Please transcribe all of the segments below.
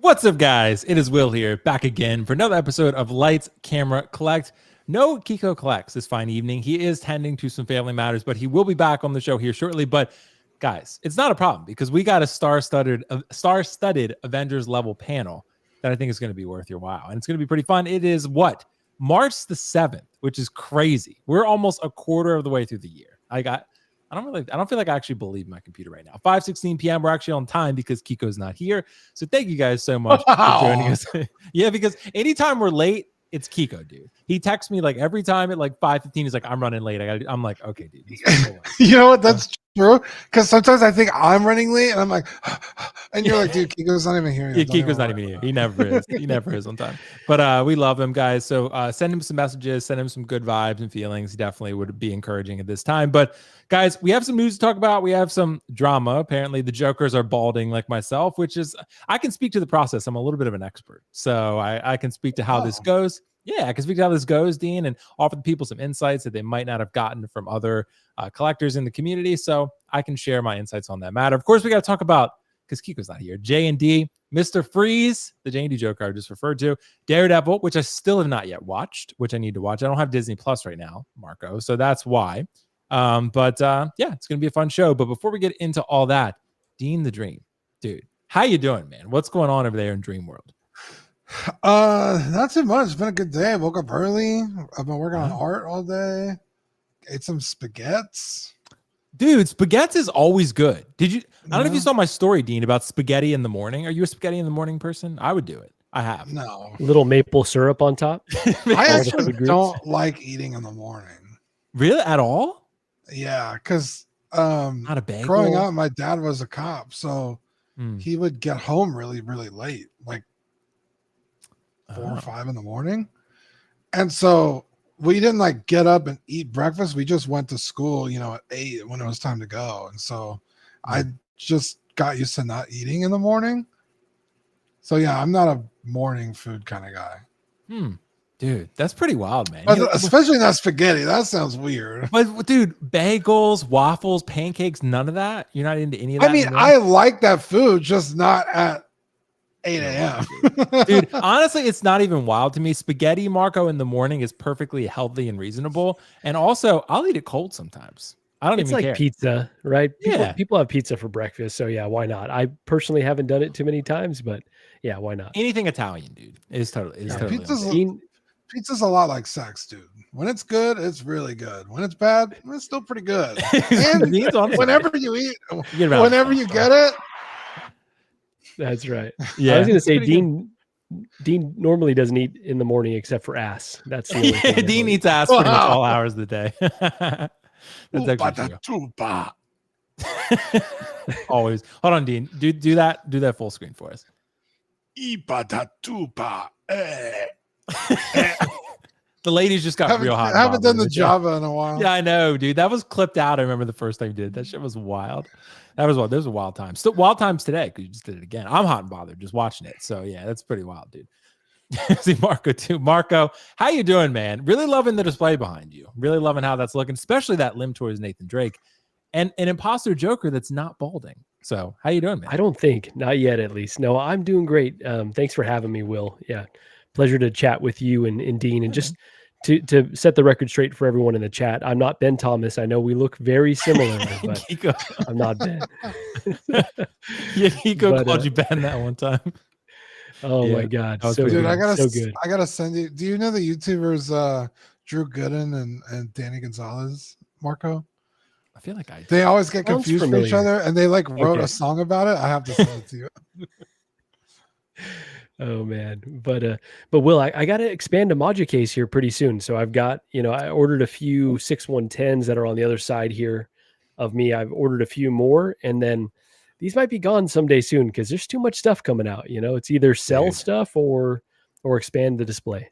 What's up, guys? It is Will here, back again for another episode of Lights, Camera, Collect. No Kiko collects this fine evening. He is tending to some family matters, but he will be back on the show here shortly. But guys, it's not a problem because we got a star-studded Avengers level panel that I think is going to be worth your while, and it's going to be pretty fun. It is March the 7th, which is crazy. We're almost a quarter of the way through the year. I don't feel like I actually believe my computer right now. 5:16 p.m. We're actually on time because Kiko's not here. So thank you guys so much for joining us. Yeah, because anytime we're late, it's Kiko, dude. He texts me like every time at like 5:15. He's like, "I'm running late." I'm like, "Okay, dude." You know what? That's true. Because sometimes I think I'm running late, and I'm like, and you're like, "Dude, Kiko's not even here." Yeah, Kiko's not even here. He never is. He never is on time. But we love him, guys. So send him some messages. Send him some good vibes and feelings. He definitely would be encouraging at this time. But guys, we have some news to talk about. We have some drama. Apparently, the Jokers are balding like myself, which is I can speak to the process. I'm a little bit of an expert, so I can speak to how this goes. Yeah, I can speak to how this goes, Dean, and offer the people some insights that they might not have gotten from other collectors in the community. So I can share my insights on that matter. Of course, we got to talk about, because Kiko's not here, J&D, Mr. Freeze, the J&D Joker I just referred to, Daredevil, which I still have not yet watched, which I need to watch. I don't have Disney Plus right now, Marco, so that's why. Yeah, it's going to be a fun show. But before we get into all that, Dean the Dream, dude, how you doing, man? What's going on over there in Dream World? Not too much. It's been a good day. I woke up early. I've been working on art all day. Ate some spaghettis. Dude, spaghetti is always good. I don't know if you saw my story, Dean, about spaghetti in the morning. Are you a spaghetti in the morning person? I would do it. I have. No. Little maple syrup on top. I actually don't like eating in the morning. Really? At all? Yeah, because not a bagel. Growing up, my dad was a cop, so he would get home really, really late, like 4 or 5 in the morning. And so we didn't like get up and eat breakfast. We just went to school, at 8 when it was time to go. And so I just got used to not eating in the morning. So yeah, I'm not a morning food kind of guy. Dude, that's pretty wild, man. But especially not spaghetti. That sounds weird. But dude, bagels, waffles, pancakes, none of that? You're not into any of that? I mean, I like that food, just not at 8 a.m. Dude, honestly, it's not even wild to me. Spaghetti, Marco, in the morning is perfectly healthy and reasonable. And also, I'll eat it cold sometimes. I don't even care. It's like pizza, right? Yeah. People have pizza for breakfast. So yeah, why not? I personally haven't done it too many times, but yeah, why not? Anything Italian, dude, is totally. Pizza's a lot like sex, dude. When it's good, it's really good. When it's bad, it's still pretty good. And whenever you eat, whenever you get it. That's right. Yeah, I was going to say Dean normally doesn't eat in the morning except for ass. That's the only thing Dean eats ass pretty much all hours of the day. That's actually true. Always. Hold on, Dean. Do that full screen for us. The ladies just got real hot. I haven't done the Java in a while. Yeah, I know, dude. That was clipped out. I remember the first time you did it. That shit was wild. That was wild. There's a wild time. Still wild times today because you just did it again. I'm hot and bothered just watching it. So yeah, that's pretty wild, dude. See Marco too. Marco, how you doing, man? Really loving the display behind you. Really loving how that's looking, especially that limb towards Nathan Drake and an imposter Joker that's not balding. So how you doing, man? I don't think, not yet at least. No, I'm doing great. Thanks for having me, Will. Yeah, pleasure to chat with you and Dean. And just to set the record straight for everyone in the chat, I'm not Ben Thomas. I know we look very similar, but I'm not Ben. Yeah, Kiko called you Ben that one time. Oh my God. So dude, good. So good. I gotta send you. Do you know the YouTubers Drew Gooden and Danny Gonzalez, Marco? I feel like they always get confused with each other, and they like wrote a song about it. I have to send it to you. Oh man, but Will, I got to expand a Module case here pretty soon. So I've got, I ordered a few 6110s that are on the other side here of me. I've ordered a few more, and then these might be gone someday soon because there's too much stuff coming out. It's either sell stuff or expand the display.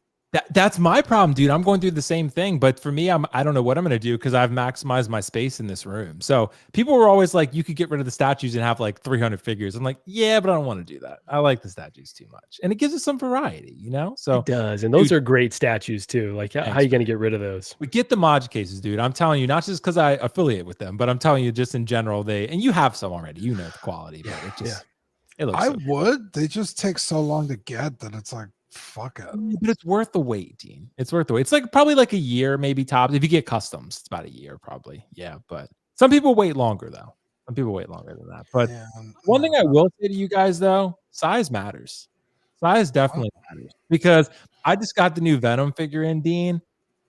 That's my problem, dude. I'm going through the same thing, but for me, I don't know what I'm going to do because I've maximized my space in this room. So people were always like, you could get rid of the statues and have like 300 figures. I'm like, yeah, but I don't want to do that. I like the statues too much. And it gives us some variety, So it does. And those are great statues too. Like how are you going to get rid of those? We get the mod cases, dude. I'm telling you, not just because I affiliate with them, but I'm telling you just in general, and you have some already, the quality, but it just, It looks I so good. would. They just take so long to get that it's like, fuck it. But it's worth the wait, Dean. It's worth the wait. It's like probably like a year, maybe tops. If you get customs, it's about a year probably. Yeah, but some people wait longer though. Some people wait longer than that. But one thing I will say to you guys though, size matters. Size definitely matters because I just got the new Venom figure in, Dean.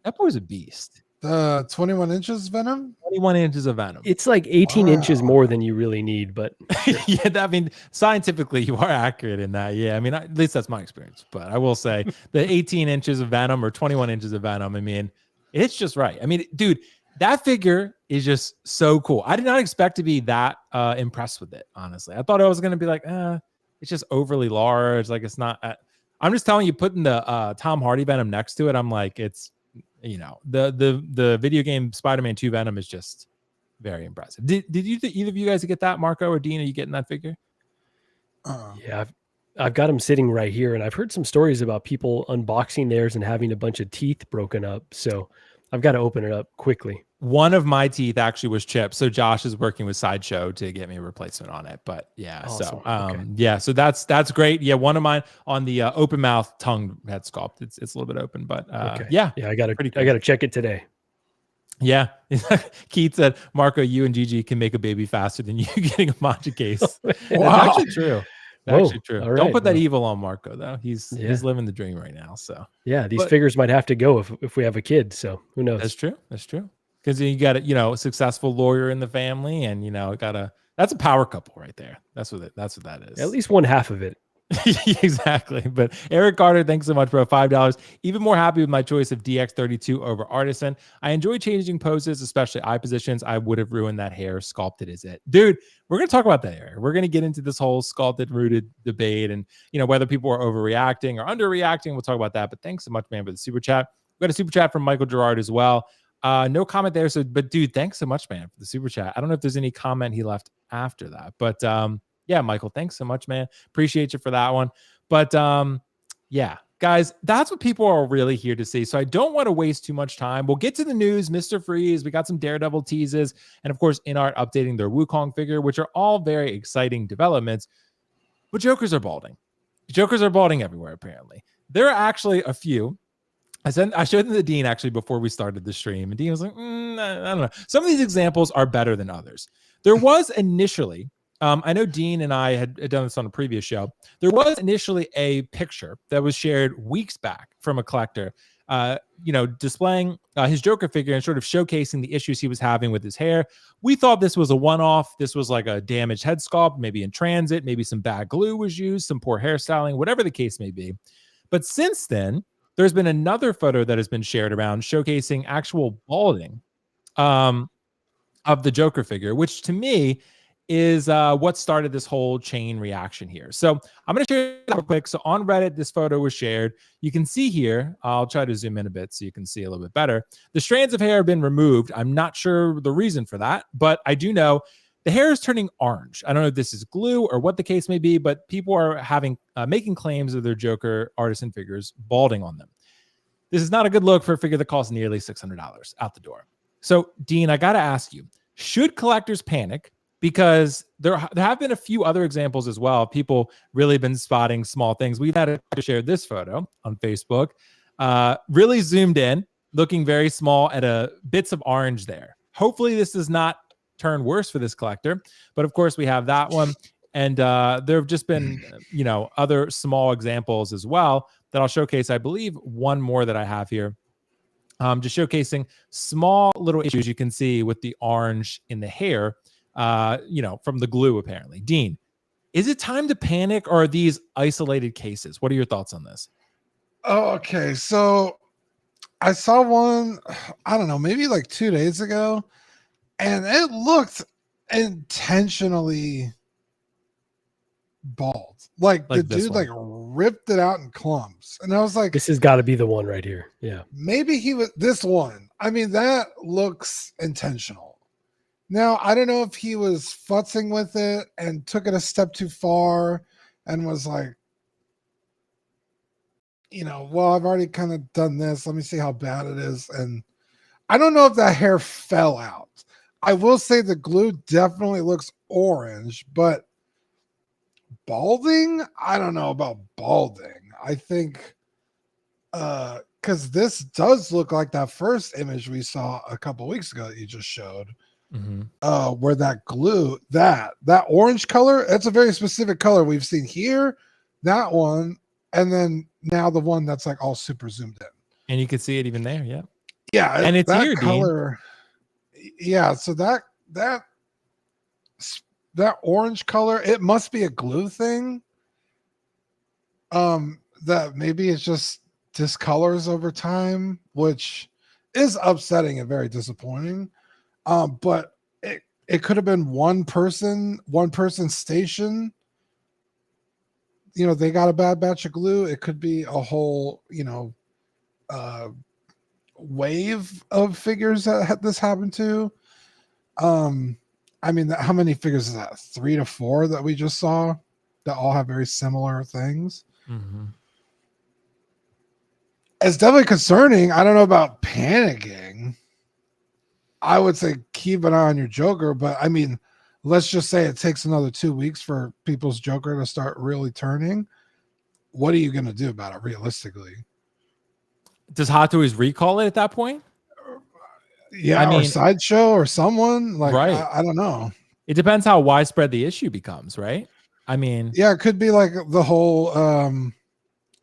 That boy's a beast. The 21 inches Venom? 21 inches of Venom. It's like 18 inches more than you really need, but sure. Yeah, I mean, scientifically, you are accurate in that. Yeah, I mean, at least that's my experience. But I will say the 18 inches of Venom or 21 inches of Venom, I mean, it's just right. I mean, dude, that figure is just so cool. I did not expect to be that impressed with it, honestly. I thought I was going to be like, it's just overly large. Like, it's not. I'm just telling you, putting the Tom Hardy Venom next to it, I'm like, it's, the video game Spider-Man 2 Venom is just very impressive. Did either of you guys get that, Marco or Dean? Are you getting that figure? Yeah, I've got them sitting right here, and I've heard some stories about people unboxing theirs and having a bunch of teeth broken up. So I've got to open it up quickly. One of my teeth actually was chipped, so Josh is working with Sideshow to get me a replacement on it. But yeah, awesome. So okay. Yeah, so that's great. Yeah, one of mine on the open mouth tongue head sculpt. It's a little bit open, but okay. yeah, I gotta check it today. Yeah, Keith said, Marco, you and Gigi can make a baby faster than you getting a matcha case. Wow. Actually true. Actually true. Right, don't put that evil on Marco though. He's living the dream right now. So yeah, these figures might have to go if we have a kid. So who knows? That's true. That's true. Because you got a successful lawyer in the family, and that's a power couple right there. That's what that is. At least one half of it. Exactly. But Eric Carter, thanks so much, bro. $5. Even more happy with my choice of DX32 over Artisan. I enjoy changing poses, especially eye positions. I would have ruined that hair. Sculpted is it. Dude, we're going to talk about that hair. We're going to get into this whole sculpted rooted debate and, whether people are overreacting or underreacting. We'll talk about that. But thanks so much, man, for the super chat. We got a super chat from Michael Gerard as well. No comment there. So, but dude, thanks so much, man, for the super chat. I don't know if there's any comment he left after that, but yeah, Michael, thanks so much, man. Appreciate you for that one. But yeah, guys, that's what people are really here to see. So I don't want to waste too much time. We'll get to the news, Mr. Freeze. We got some Daredevil teases, and of course, InArt updating their Wukong figure, which are all very exciting developments. But Jokers are balding. Jokers are balding everywhere, apparently. There are actually a few. I showed them to Dean actually before we started the stream, and Dean was like, I don't know. Some of these examples are better than others. There was initially, I know Dean and I had done this on a previous show. There was initially a picture that was shared weeks back from a collector, displaying his Joker figure and sort of showcasing the issues he was having with his hair. We thought this was a one-off. This was like a damaged head sculpt, maybe in transit, maybe some bad glue was used, some poor hairstyling, whatever the case may be. But since then, there's been another photo that has been shared around showcasing actual balding of the Joker figure, which to me is what started this whole chain reaction here. So I'm going to share it real quick. So on Reddit, this photo was shared. You can see here, I'll try to zoom in a bit so you can see a little bit better. The strands of hair have been removed. I'm not sure the reason for that, but I do know the hair is turning orange. I don't know if this is glue or what the case may be, but people are making claims of their Joker artisan figures balding on them. This is not a good look for a figure that costs nearly $600 out the door. So, Dean, I got to ask you, should collectors panic? Because there have been a few other examples as well. People really been spotting small things. We've had to share this photo on Facebook. Really zoomed in, looking very small at bits of orange there. Hopefully this does not turn worse for this collector. But of course, we have that one. And there have just been, other small examples as well that I'll showcase. I believe one more that I have here. Just showcasing small little issues you can see with the orange in the hair. From the glue, apparently. Dean, is it time to panic, or are these isolated cases? What are your thoughts on this? Oh, okay. So I saw one, I don't know, maybe like 2 days ago, and it looked intentionally bald. Like the dude like ripped it out in clumps. And I was like, this has got to be the one right here. Yeah. Maybe he was this one. I mean, that looks intentional. Now, I don't know if he was futzing with it and took it a step too far and was like, well, I've already kind of done this. Let me see how bad it is. And I don't know if that hair fell out. I will say the glue definitely looks orange, but Balding? I don't know about balding. I think because this does look like that first image we saw a couple weeks ago that you just showed. Where that glue, that orange color, that's a very specific color we've seen here, that one, and then now the one that's like all super zoomed in. And you can see it even there, yeah, and it's that here, color. Dean. Yeah, so that orange color, it must be a glue thing. That maybe it's just discolors over time, which is upsetting and very disappointing. But it could have been one person station. You know, they got a bad batch of glue. It could be a whole, wave of figures that this happened to. I mean, how many figures is that? 3 to 4 that we just saw that all have very similar things. It's definitely concerning. I don't know about panicking. I would say keep an eye on your Joker, but I mean, let's just say it takes another 2 weeks for people's Joker to start really turning. What are you going to do about it realistically? Does Hot Toys recall it at that point? Yeah, I mean, or Sideshow or someone like, right. I don't know. It depends how widespread the issue becomes, right? I mean, yeah, it could be like the whole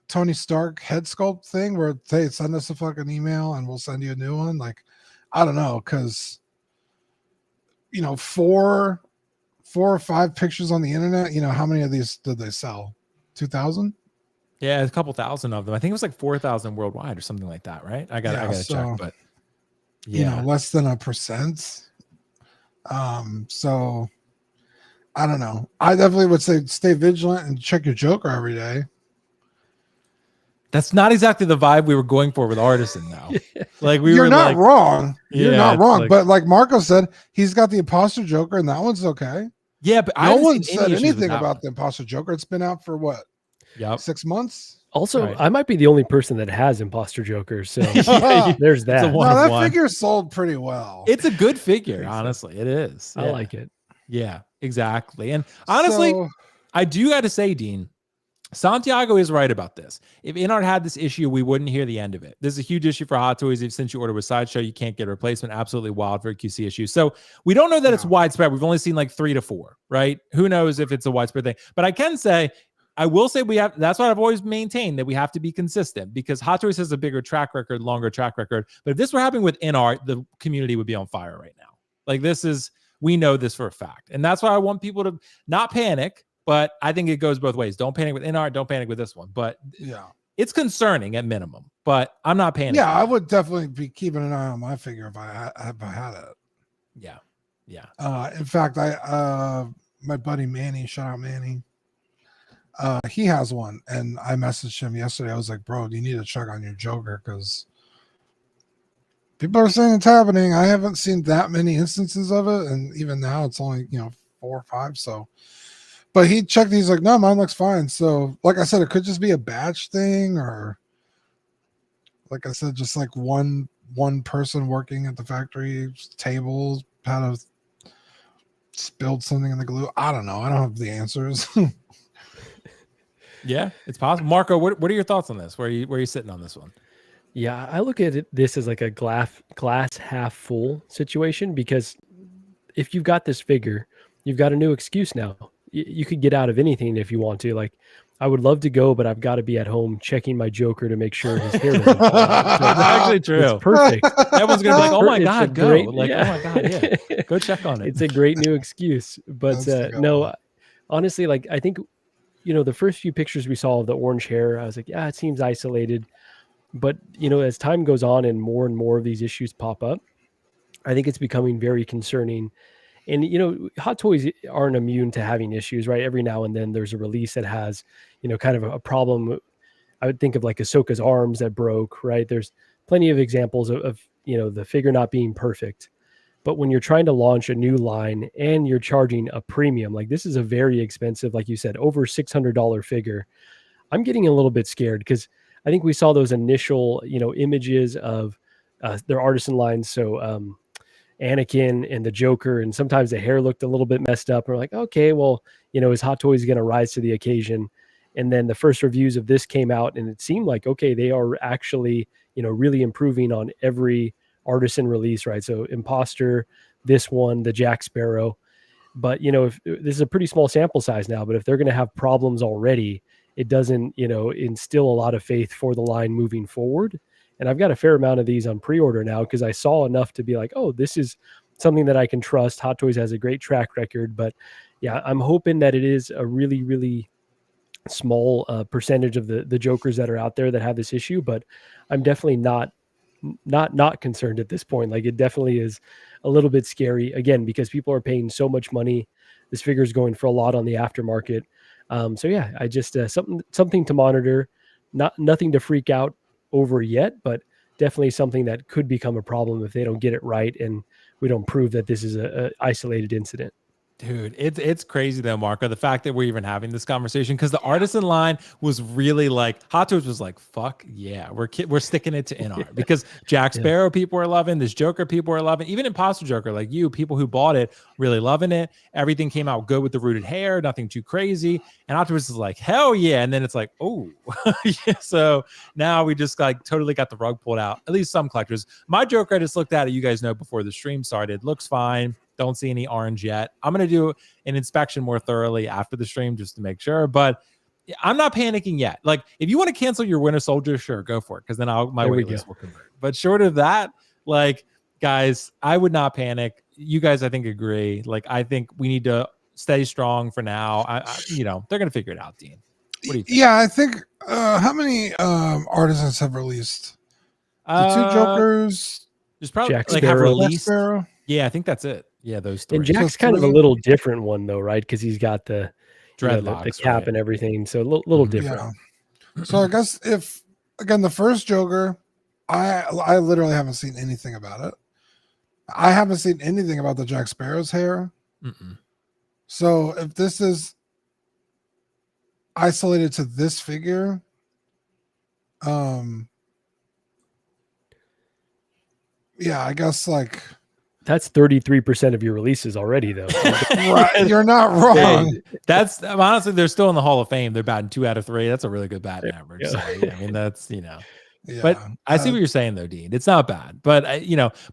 Tony Stark head sculpt thing where they send us a fucking email and we'll send you a new one. Like, I don't know, because 4 or 5 pictures on the internet. How many of these did they sell? 2,000? Yeah, a couple thousand of them. I think it was like 4,000 worldwide or something like that, right? I gotta check, but less than 1%. So I don't know. I definitely would say stay vigilant and check your Joker every day. That's not exactly the vibe we were going for with Artisan, though. Like You're not wrong. You're not wrong. Like, but like Marco said, he's got the Imposter Joker, and that one's okay. Yeah, but no one said anything about the Imposter Joker. It's been out for what? 6 months. Also, right. I might be the only person that has Imposter Joker, so there's that. No, that figure sold pretty well. It's a good figure, honestly. It is. I like it. Yeah, exactly. And honestly, I do got to say, Dean, Santiago is right about this. If InArt had this issue, we wouldn't hear the end of it. This is a huge issue for Hot Toys. Since you order with Sideshow, you can't get a replacement. Absolutely wild for a QC issue. So we don't know that it's widespread. We've only seen like 3 to 4, right? Who knows if it's a widespread thing? But I can say, I will say that's what I've always maintained, that we have to be consistent, because Hot Toys has a bigger track record, longer track record. But if this were happening with InArt, the community would be on fire right now. Like we know this for a fact. And that's why I want people to not panic. But I think it goes both ways. Don't panic with InArt. Don't panic with this one. But it's concerning at minimum. But I'm not panicking. Yeah, I would definitely be keeping an eye on my figure if I had it. Yeah. In fact, my buddy Manny, shout out Manny. He has one, and I messaged him yesterday. I was like, "Bro, you need to check on your Joker because people are saying it's happening. I haven't seen that many instances of it, and even now it's only 4 or 5. So." But he checked. He's like, no, mine looks fine. So, like I said, it could just be a batch thing, or like I said, just like one person working at the factory tables had to spilled something in the glue. I don't know. I don't have the answers. Yeah, it's possible. Marco, what are your thoughts on this? Where are you sitting on this one? Yeah, I look at this as like a glass half full situation, because if you've got this figure, you've got a new excuse now. You could get out of anything if you want to. Like, I would love to go, but I've got to be at home checking my Joker to make sure his hair doesn't fall out. So that's actually true. It's perfect. Everyone's gonna be like, "Oh my god, go!" Great, oh my god, yeah, go check on it. It's a great new excuse. But no, honestly, like I think the first few pictures we saw of the orange hair, I was like, yeah, it seems isolated. But as time goes on and more of these issues pop up, I think it's becoming very concerning. And, Hot Toys aren't immune to having issues, right? Every now and then there's a release that has, kind of a problem. I would think of like Ahsoka's arms that broke, right? There's plenty of examples of the figure not being perfect. But when you're trying to launch a new line and you're charging a premium, like this is a very expensive, like you said, over $600 figure, I'm getting a little bit scared, because I think we saw those initial, images of their artisan lines. So, Anakin and the Joker, and sometimes the hair looked a little bit messed up. And we're like, okay, well, is Hot Toys going to rise to the occasion? And then the first reviews of this came out, and it seemed like, okay, they are actually, really improving on every Artisan release, right? So Imposter, this one, the Jack Sparrow. But, if this is a pretty small sample size now, but if they're going to have problems already, it doesn't, instill a lot of faith for the line moving forward. And I've got a fair amount of these on pre-order now because I saw enough to be like, oh, this is something that I can trust. Hot Toys has a great track record, but yeah, I'm hoping that it is a really, really small percentage of the Jokers that are out there that have this issue. But I'm definitely not concerned at this point. Like, it definitely is a little bit scary, again, because people are paying so much money. This figure is going for a lot on the aftermarket. So yeah, I just something to monitor. Nothing to freak out over yet, but definitely something that could become a problem if they don't get it right and we don't prove that this is a isolated incident. Dude, it's crazy though, Marco, the fact that we're even having this conversation, because the Artisan line was really like, Hot Toys was like, fuck yeah, we're sticking it to InArt because Jack Sparrow people are loving, this Joker people are loving, even Imposter Joker, like people who bought it really loving it. Everything came out good with the rooted hair, nothing too crazy. And Hot Toys is like, hell yeah. And then it's like, oh, yeah. So now we just like totally got the rug pulled out, at least some collectors. My Joker, I just looked at it, you guys know, before the stream started, looks fine. Don't see any orange yet. I'm going to do an inspection more thoroughly after the stream just to make sure, but I'm not panicking yet. Like, if you want to cancel your Winter Soldier, sure, go for it, because then my wait list will convert. But short of that, like, guys, I would not panic. You guys, I think, agree. Like, I think we need to stay strong for now. They're going to figure it out, Dean. What do you think? Yeah, I think how many Artisans have released? The two Jokers. There's probably Jack like have Sparrow. released. Sparrow. Yeah, I think that's it. Yeah, those three. And Jack's kind of a little different one though, right? Because he's got the dreadlocks, the cap right, and everything, so a little different. Yeah. So I guess if again the first Joker, I literally haven't seen anything about it. I haven't seen anything about the Jack Sparrow's hair. Mm-mm. So if this is isolated to this figure, yeah, I guess like that's 33% of your releases already, though. Right, you're not wrong. That's honestly, they're still in the Hall of Fame. They're batting 2 out of 3. That's a really good batting average. Yeah. So, I mean, that's Yeah, but I see what you're saying though, Dean. It's not bad, but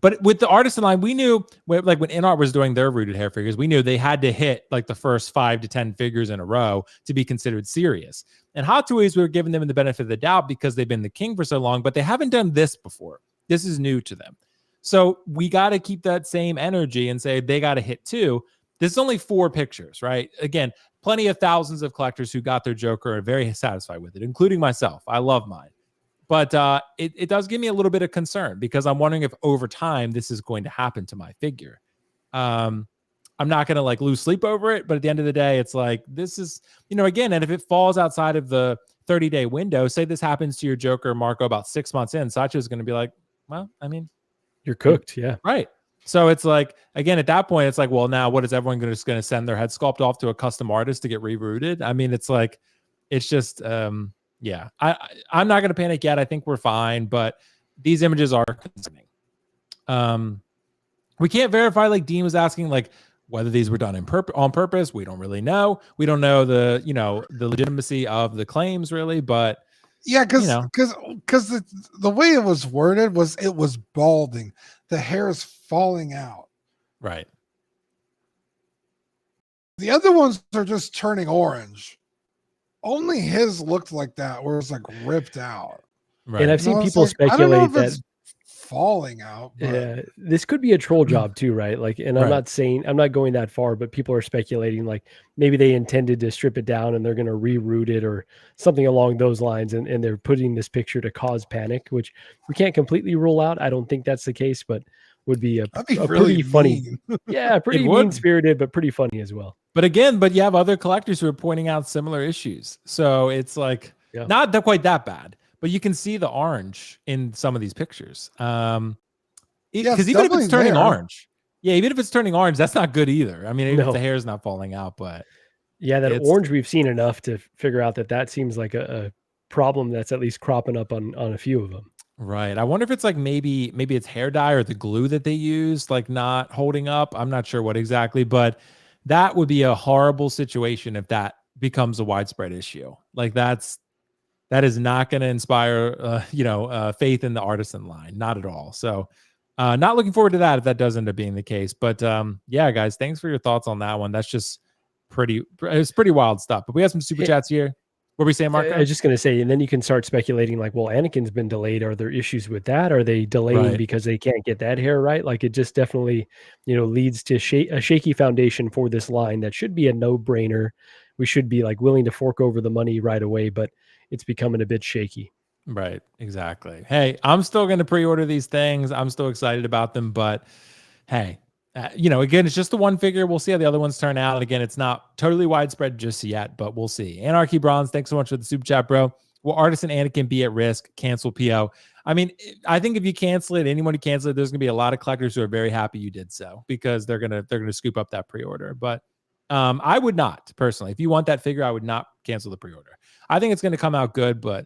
but with the Artisan line, we knew like when InArt was doing their rooted hair figures, we knew they had to hit like the first 5 to 10 figures in a row to be considered serious. And Hot Toys, we were giving them the benefit of the doubt because they've been the king for so long, but they haven't done this before. This is new to them. So we got to keep that same energy and say they got to hit 2. This is only 4 pictures, right? Again, plenty of thousands of collectors who got their Joker are very satisfied with it, including myself. I love mine. But it does give me a little bit of concern because I'm wondering if over time this is going to happen to my figure. I'm not going to like lose sleep over it, but at the end of the day, it's like this is, again, and if it falls outside of the 30-day window, say this happens to your Joker, Marco, about 6 months in, Sacha is going to be like, well, I mean, you're cooked. Yeah. Right. So it's like, again, at that point, it's like, well, now what is everyone just going to send their head sculpt off to a custom artist to get rerouted? I mean, it's like, it's just, yeah, I'm not going to panic yet. I think we're fine, but these images are concerning. We can't verify, like Dean was asking, like whether these were done on purpose. We don't really know. We don't know the legitimacy of the claims really, but yeah, because the way it was worded was it was balding. The hair is falling out. Right. The other ones are just turning orange. Only his looked like that, where it's like ripped out. Right. And I've seen people speculate that falling out. But yeah, this could be a troll job too, right? Like, and I'm not going that far, but people are speculating like maybe they intended to strip it down and they're going to reroute it or something along those lines, and they're putting this picture to cause panic, which we can't completely rule out. I don't think that's the case, but would be a really pretty funny, yeah, pretty mean spirited, but pretty funny as well. But again, you have other collectors who are pointing out similar issues, so it's like not quite that bad. But you can see the orange in some of these pictures. Because even if it's turning orange, even if it's turning orange, that's not good either. I mean, even if the hair is not falling out, but yeah, that orange we've seen enough to figure out that seems like a problem that's at least cropping up on a few of them. Right. I wonder if it's like maybe it's hair dye or the glue that they use, like not holding up. I'm not sure what exactly, but that would be a horrible situation if that becomes a widespread issue. Like that is not going to inspire, faith in the artisan line, not at all. So, not looking forward to that if that does end up being the case. But yeah, guys, thanks for your thoughts on that one. That's just it's pretty wild stuff. But we have some super chats here. What were we saying, Marco? I was just going to say, and then you can start speculating like, well, Anakin's been delayed. Are there issues with that? Are they delaying because they can't get that hair right? Like it just definitely, leads to a shaky foundation for this line that should be a no-brainer. We should be like willing to fork over the money right away, but it's becoming a bit shaky. Right. Exactly. Hey, I'm still going to pre-order these things. I'm still excited about them, but hey, again, it's just the one figure. We'll see how the other ones turn out. And again, it's not totally widespread just yet, but we'll see. Anarchy Bronze, thanks so much for the super chat, bro. Will Artisan Anakin be at risk? Cancel PO. I mean, I think if you cancel it, anyone who cancel it, there's gonna be a lot of collectors who are very happy you did so because they're gonna scoop up that pre-order. But I would not personally. If you want that figure, I would not cancel the pre-order. I think it's gonna come out good, but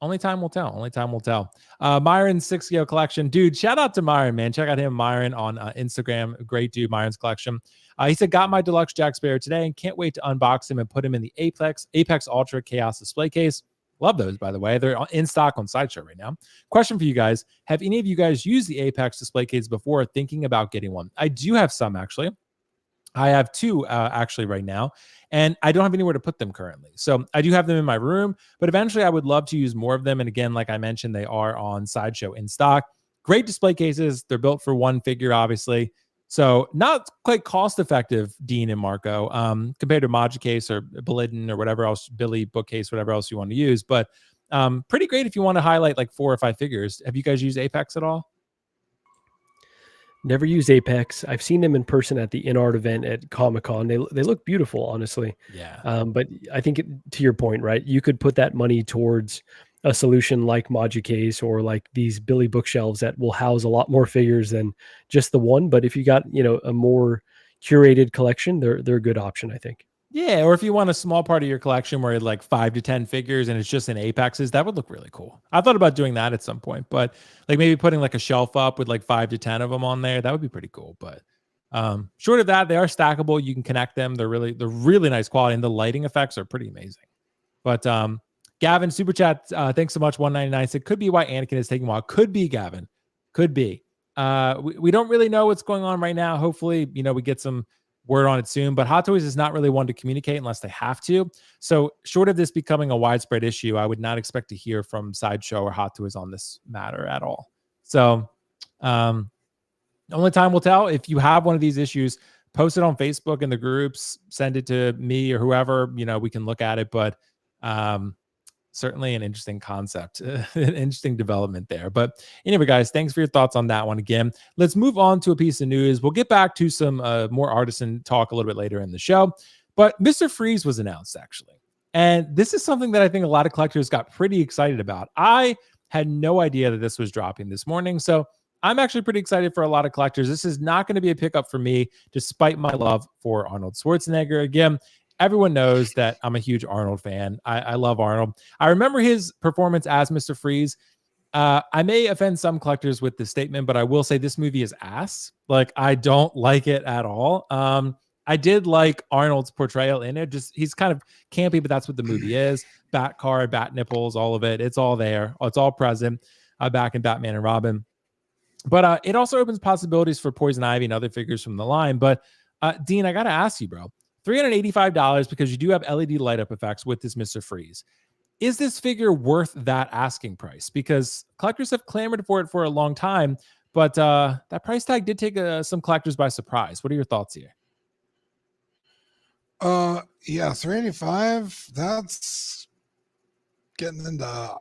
only time will tell. Only time will tell. Myron's 6 collection. Dude, shout out to Myron, man. Check out him, Myron, on Instagram. Great dude, Myron's collection. He said, got my deluxe Jack Sparrow today and can't wait to unbox him and put him in the Apex Ultra Chaos display case. Love those, by the way. They're in stock on Sideshow right now. Question for you guys. Have any of you guys used the Apex display case before thinking about getting one? I do have some, actually. I have two actually right now, and I don't have anywhere to put them currently. So I do have them in my room, but eventually I would love to use more of them. And again, like I mentioned, they are on Sideshow in stock. Great display cases. They're built for one figure, obviously. So not quite cost effective, Dean and Marco, compared to Modulcase or Billiden or whatever else, Billy bookcase, whatever else you want to use. But pretty great if you want to highlight like 4 or 5 figures. Have you guys used Apex at all? Never used Apex. I've seen them in person at the InArt event at Comic-Con. They look beautiful, honestly. Yeah. But I think to your point, right? You could put that money towards a solution like Modulcase or like these Billy bookshelves that will house a lot more figures than just the one. But if you got, a more curated collection, they're a good option, I think. Yeah, or if you want a small part of your collection where like 5 to 10 figures and it's just in Apexes, that would look really cool. I thought about doing that at some point, but like maybe putting like a shelf up with like 5 to 10 of them on there, that would be pretty cool. But short of that, they are stackable. You can connect them. They're really nice quality, and the lighting effects are pretty amazing. But Gavin, super chat, thanks so much. 199 said could be why Anakin is taking a while. Could be, Gavin. Could be. We don't really know what's going on right now. Hopefully, we get some word on it soon, but Hot Toys is not really one to communicate unless they have to. So short of this becoming a widespread issue, I would not expect to hear from Sideshow or Hot Toys on this matter at all. So only time will tell. If you have one of these issues, post it on Facebook in the groups, send it to me or whoever, we can look at it. But certainly an interesting concept, an interesting development there. But anyway, guys, thanks for your thoughts on that one. Again, let's move on to a piece of news. We'll get back to some more artisan talk a little bit later in the show. But Mr. Freeze was announced, actually. And this is something that I think a lot of collectors got pretty excited about. I had no idea that this was dropping this morning. So I'm actually pretty excited for a lot of collectors. This is not going to be a pickup for me, despite my love for Arnold Schwarzenegger. Again, everyone knows that I'm a huge Arnold fan. I love Arnold. I remember his performance as Mr. Freeze. I may offend some collectors with this statement, but I will say this movie is ass. Like, I don't like it at all. I did like Arnold's portrayal in it. Just he's kind of campy, but that's what the movie is. Bat card, bat nipples, all of it. It's all there. It's all present back in Batman and Robin. But it also opens possibilities for Poison Ivy and other figures from the line. But Dean, I got to ask you, bro. $385 because you do have LED light up effects with this Mr. Freeze. Is this figure worth that asking price? Because collectors have clamored for it for a long time, but that price tag did take some collectors by surprise. What are your thoughts here? Yeah, 385. That's getting into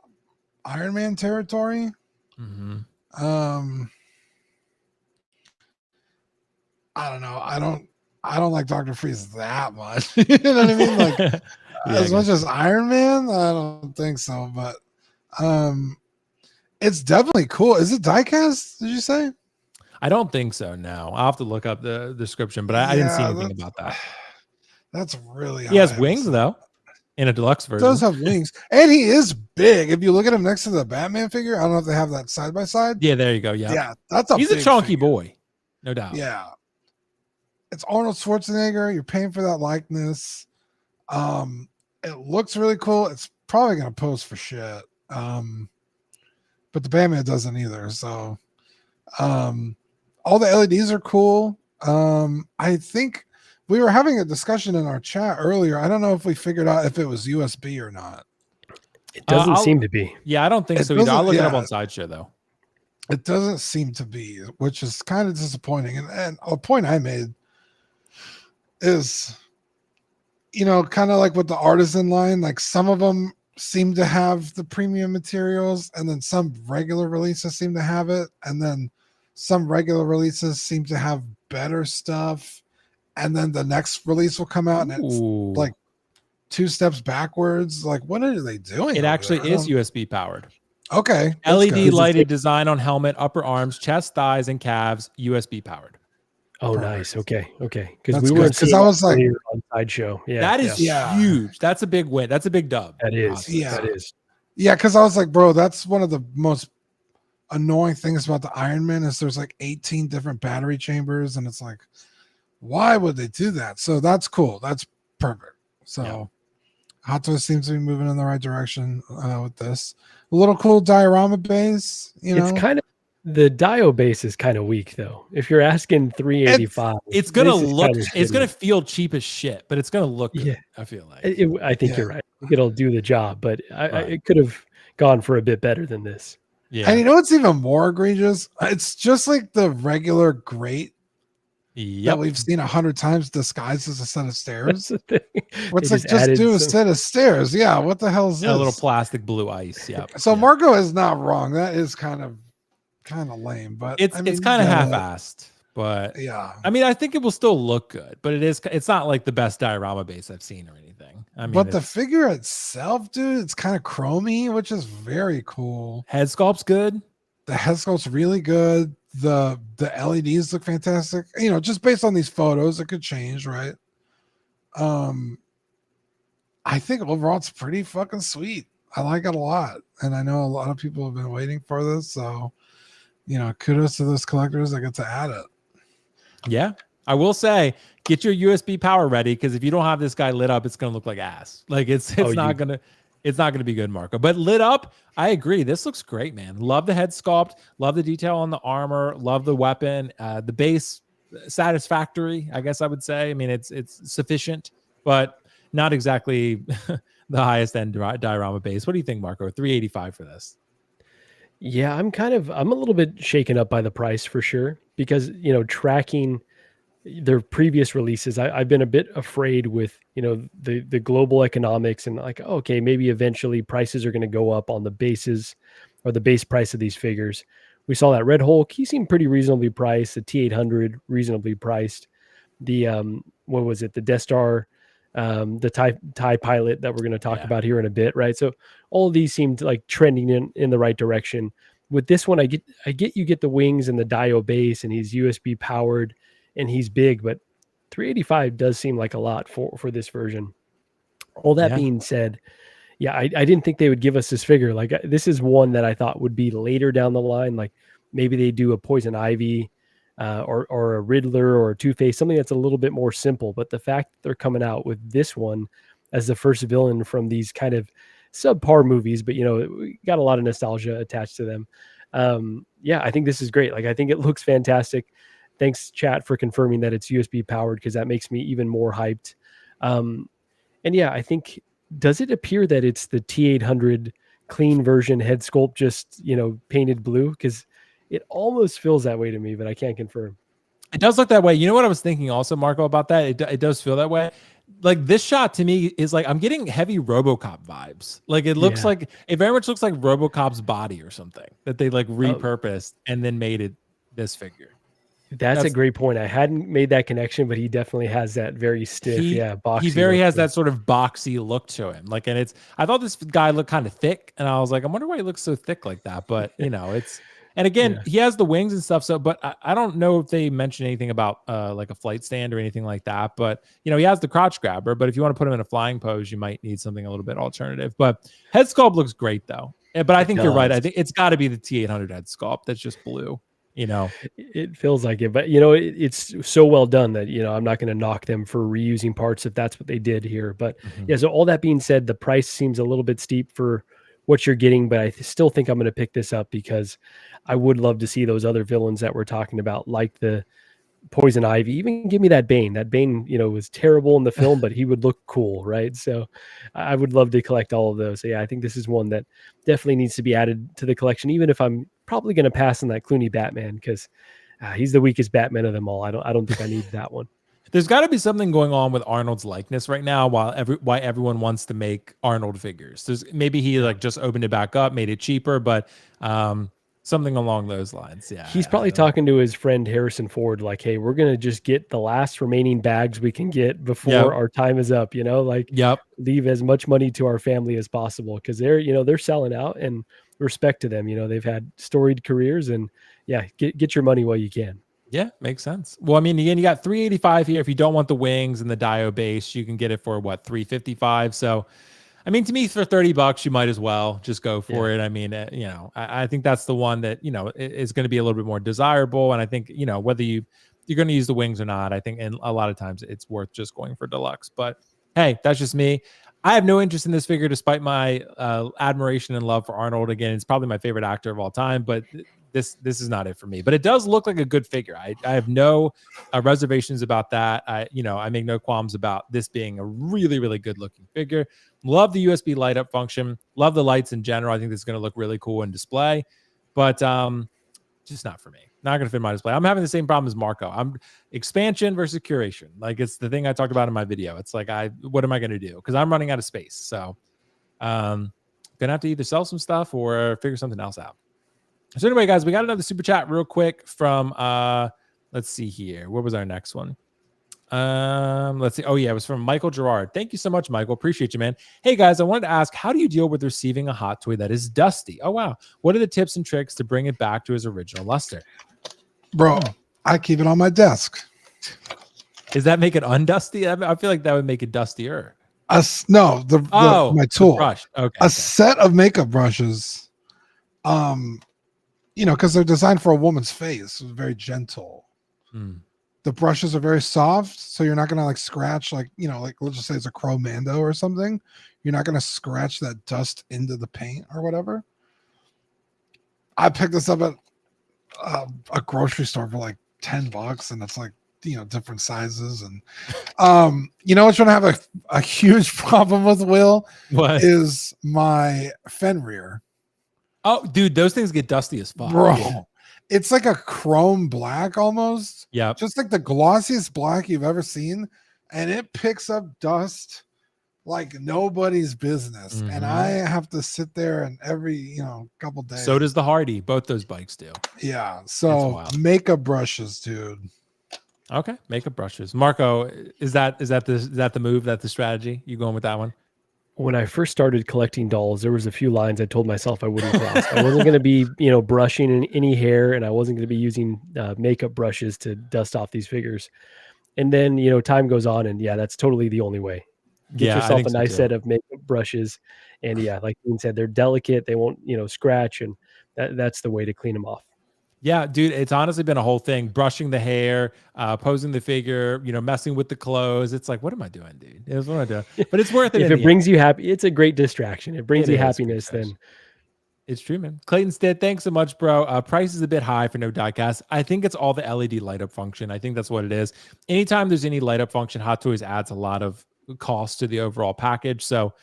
Iron Man territory. Mm-hmm. I don't know. I don't like Dr. Freeze that much. You know what I mean? Like Yeah, as much as Iron Man, I don't think so. But it's definitely cool. Is it diecast? Did you say? I don't think so. No, I'll have to look up the description, but I didn't see anything about that. That's really. He has wings though. in a deluxe He version. does have wings, and he is big. If you look at him next to the Batman figure, I don't know if they have that side by side. Yeah, there you go. Yeah, Yeah, that's he's a big chunky figure. boy, no doubt. Yeah, it's Arnold Schwarzenegger. You're paying for that likeness. It looks really cool. It's probably gonna pose for shit. But the Batman doesn't either. So, all the LEDs are cool. I think we were having a discussion in our chat earlier. I don't know if we figured out if it was USB or not. It doesn't seem to be. Yeah, I don't think so either. I'll look it up on Sideshow though. It doesn't seem to be, which is kind of disappointing. And a point I made is, kind of like with the Artisan line, like some of them seem to have the premium materials, and then some regular releases seem to have it, and then some regular releases seem to have better stuff, and then the next release will come out and it's like 2 steps backwards. Like, what are they doing? It actually is USB powered. Okay. LED lighted design on helmet, upper arms, chest, thighs, and calves, USB powered. Oh, Perfect. nice. Okay. Because That's we weren't because I was like, on Sideshow. Yeah, that is huge. That's a big win. That's a big dub. That is. Yeah. That is. Yeah, because I was like, bro, that's one of the most annoying things about the Iron Man is there's like 18 different battery chambers, and it's like, why would they do that? So that's cool. That's perfect. So Hot Toys seems to be moving in the right direction with this. A little cool diorama base. It's kind of, the Dio base is kind of weak though. If you're asking 385, it's gonna look, it's gonna feel cheap as shit, but it's gonna look good. Yeah. I feel like I think you're right. I think it'll do the job, but it could have gone for a bit better than this. Yeah. And what's even more egregious? It's just like the regular grate that we've seen 100 times disguised as a set of stairs. What's like, just do a set of stairs. Yeah. What the hell is this? A little plastic blue ice. Yeah. So Marco is not wrong. That is kind of lame, but it's kind of half-assed. But I mean, I think it will still look good, but it's not like the best diorama base I've seen or anything. I mean, but the figure itself, dude, it's kind of chromy, which is very cool. Head sculpt's good. The head sculpt's really good. The LEDs look fantastic. Just based on these photos, it could change, right? I think overall it's pretty fucking sweet. I like it a lot, and I know a lot of people have been waiting for this. So, kudos to those collectors that get to add it. Yeah, I will say, get your USB power ready, because if you don't have this guy lit up, it's gonna look like ass. Like it's not gonna be good, Marco. But lit up, I agree. This looks great, man. Love the head sculpt. Love the detail on the armor. Love the weapon. The base, satisfactory, I guess I would say. I mean, it's sufficient, but not exactly the highest end diorama base. What do you think, Marco? 385 for this? Yeah, I'm a little bit shaken up by the price for sure, because, tracking their previous releases, I've been a bit afraid with, the global economics and like, okay, maybe eventually prices are going to go up on the bases or the base price of these figures. We saw that Red Hulk, he seemed pretty reasonably priced. The T800 reasonably priced. The what was it? The Death Star, the TIE pilot that we're going to talk about here in a bit, right? So all of these seemed like trending in the right direction. With this one, I get you get the wings and the Dio base, and he's USB powered and he's big, but 385 does seem like a lot for this version. All that being said, I didn't think they would give us this figure. Like, this is one that I thought would be later down the line. Like maybe they do a Poison Ivy or a Riddler or a Two-Face, something that's a little bit more simple. But the fact that they're coming out with this one as the first villain from these kind of subpar movies, but we got a lot of nostalgia attached to them. I think this is great. Like, I think it looks fantastic. Thanks, chat, for confirming that it's USB powered, because that makes me even more hyped. I think, does it appear that it's the T800 clean version head sculpt, just painted blue? Because it almost feels that way to me, but I can't confirm. It does look that way. You know what I was thinking also, Marco, about that? It does feel that way. Like, this shot to me is like, I'm getting heavy RoboCop vibes. Like, it looks like, it very much looks like RoboCop's body or something that they like repurposed and then made it this figure. That's a great point. I hadn't made that connection, but he definitely has that very stiff, boxy. He has that sort of boxy look to him. Like, and I thought this guy looked kind of thick, and I was like, I wonder why he looks so thick like that. But it's And again, Yeah. he has the wings and stuff. So, but I don't know if they mention anything about like a flight stand or anything like that. But you know, he has the crotch grabber. But if you want to put him in a flying pose, you might need something a little bit alternative. But head sculpt looks great though. But I think you're right. I think it's got to be the T800 head sculpt that's just blue. You know, it feels like it, but you know, it's so well done that, you know, I'm not going to knock them for reusing parts if that's what they did here. But yeah, so all that being said, the price seems a little bit steep for what you're getting, but I still think I'm going to pick this up because I would love to see those other villains that we're talking about, like the Poison Ivy. Even give me that Bane. That Bane, you know, was terrible in the film, but he would look cool, right? So I would love to collect all of those. So yeah, I think this is one that definitely needs to be added to the collection, even if I'm probably going to pass on that Clooney Batman because he's the weakest Batman of them all. I don't think I need that one. There's got to be something going on with Arnold's likeness right now. Why everyone wants to make Arnold figures. Maybe he like just opened it back up, made it cheaper, but something along those lines. Yeah, he's probably talking to his friend Harrison Ford, like, "Hey, we're gonna just get the last remaining bags we can get before our time is up." You know, like, leave as much money to our family as possible because they're selling out, and respect to them. You know, they've had storied careers, and yeah, get your money while you can. Yeah, makes sense. Well, I mean, again, you got 385 here. If you don't want the wings and the Dio base, you can get it for what, 355. So, I mean, to me, for $30, you might as well just go for it. I mean, you know, I think that's the one that, you know, is going to be a little bit more desirable. And I think, you know, whether you're going to use the wings or not, I think, and a lot of times it's worth just going for deluxe. But hey, that's just me. I have no interest in this figure, despite my admiration and love for Arnold. Again, it's probably my favorite actor of all time, but this is not it for me. But it does look like a good figure. I have no reservations about that. I make no qualms about this being a really, really good looking figure. Love the USB light up function. Love the lights in general. I think this is going to look really cool in display, but just not for me. Not going to fit in my display. I'm having the same problem as Marco. I'm expansion versus curation. Like, it's the thing I talked about in my video. It's like, what am I going to do? Because I'm running out of space. So gonna have to either sell some stuff or figure something else out. So anyway, guys, we got another super chat real quick from let's see here. What was our next one? Let's see. Oh yeah, it was from Michael Gerard. Thank you so much, Michael. Appreciate you, man. Hey guys, I wanted to ask, how do you deal with receiving a hot toy that is dusty? Oh wow. What are the tips and tricks to bring it back to its original luster? Bro, I keep it on my desk. Does that make it undusty? I feel like that would make it dustier. No, my tool. Brush. Okay. A set of makeup brushes. You know, because they're designed for a woman's face. It's very gentle. The brushes are very soft, so you're not gonna like scratch, like, you know, like let's just say it's a Crow Mando or something. You're not gonna scratch that dust into the paint or whatever. I picked this up at a grocery store for like $10, and it's like, you know, different sizes. And you know which one I have a huge problem with, Will? What is my Fenrir? Oh, dude, those things get dusty as fuck, bro. Yeah. It's like a chrome black almost. Yeah, just like the glossiest black you've ever seen, and it picks up dust like nobody's business. And I have to sit there and every, you know, couple days. So does the Hardy. Both those bikes do. Yeah. So makeup brushes, dude. Okay, makeup brushes. Marco, is that the move? That the strategy? You going with that one? When I first started collecting dolls, there was a few lines I told myself I wouldn't cross. I wasn't going to be, you know, brushing any hair, and I wasn't going to be using makeup brushes to dust off these figures. And then, you know, time goes on, and yeah, that's totally the only way. Get yourself a nice set of makeup brushes, and yeah, like Dean said, they're delicate. They won't, you know, scratch, and that's the way to clean them off. Yeah, dude, it's honestly been a whole thing. Brushing the hair, posing the figure, you know, messing with the clothes. It's like, what am I doing, dude? It's what am I doing? But it's worth it. If it brings you happy, it's a great distraction. It brings you happiness, then it's true, man. Clayton Stitt, thanks so much, bro. Price is a bit high for no diecast. I think it's all the LED light up function. I think that's what it is. Anytime there's any light up function, Hot Toys adds a lot of cost to the overall package. So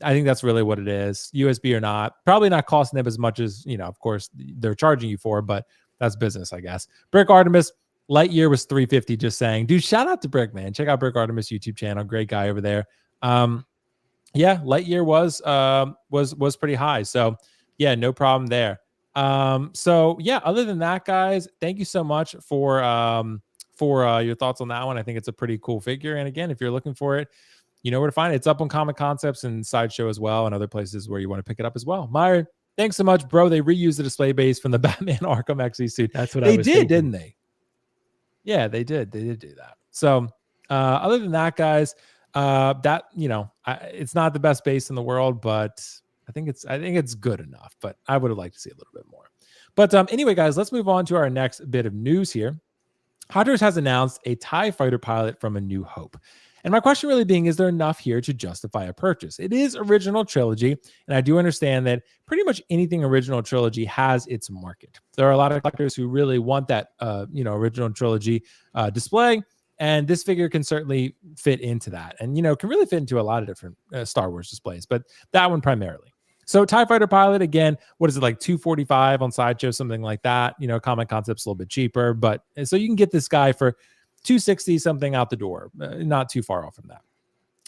I think that's really what it is. USB or not, probably not costing them as much as, you know, of course they're charging you for, but that's business, I guess. Brick Artemis, Lightyear was $350, just saying. Dude, shout out to Brick, man. Check out Brick Artemis YouTube channel. Great guy over there. Yeah, Lightyear was pretty high. So yeah, no problem there. So yeah, other than that, guys, thank you so much for your thoughts on that one. I think it's a pretty cool figure. And again, if you're looking for it, you know where to find it. It's up on Comic Concepts and Sideshow as well, and other places where you want to pick it up as well. Myron, Thanks so much, bro. They reused the display base from the Batman Arkham XE suit. That's what they I was did, thinking. didn't they? Yeah, they did. They did do that. So other than that, guys, that it's not the best base in the world, but I think it's good enough. But I would have liked to see a little bit more. But anyway, guys, let's move on to our next bit of news here. Hunters has announced a TIE fighter pilot from A New Hope. And my question really being, is there enough here to justify a purchase? It is original trilogy, and I do understand that pretty much anything original trilogy has its market. There are a lot of collectors who really want that, original trilogy display, and this figure can certainly fit into that, and can really fit into a lot of different Star Wars displays, but that one primarily. So TIE Fighter Pilot, again, what is it, like $245 on Sideshow, something like that? Comic Concept's a little bit cheaper, but so you can get this guy for $260 something out the door, not too far off from that.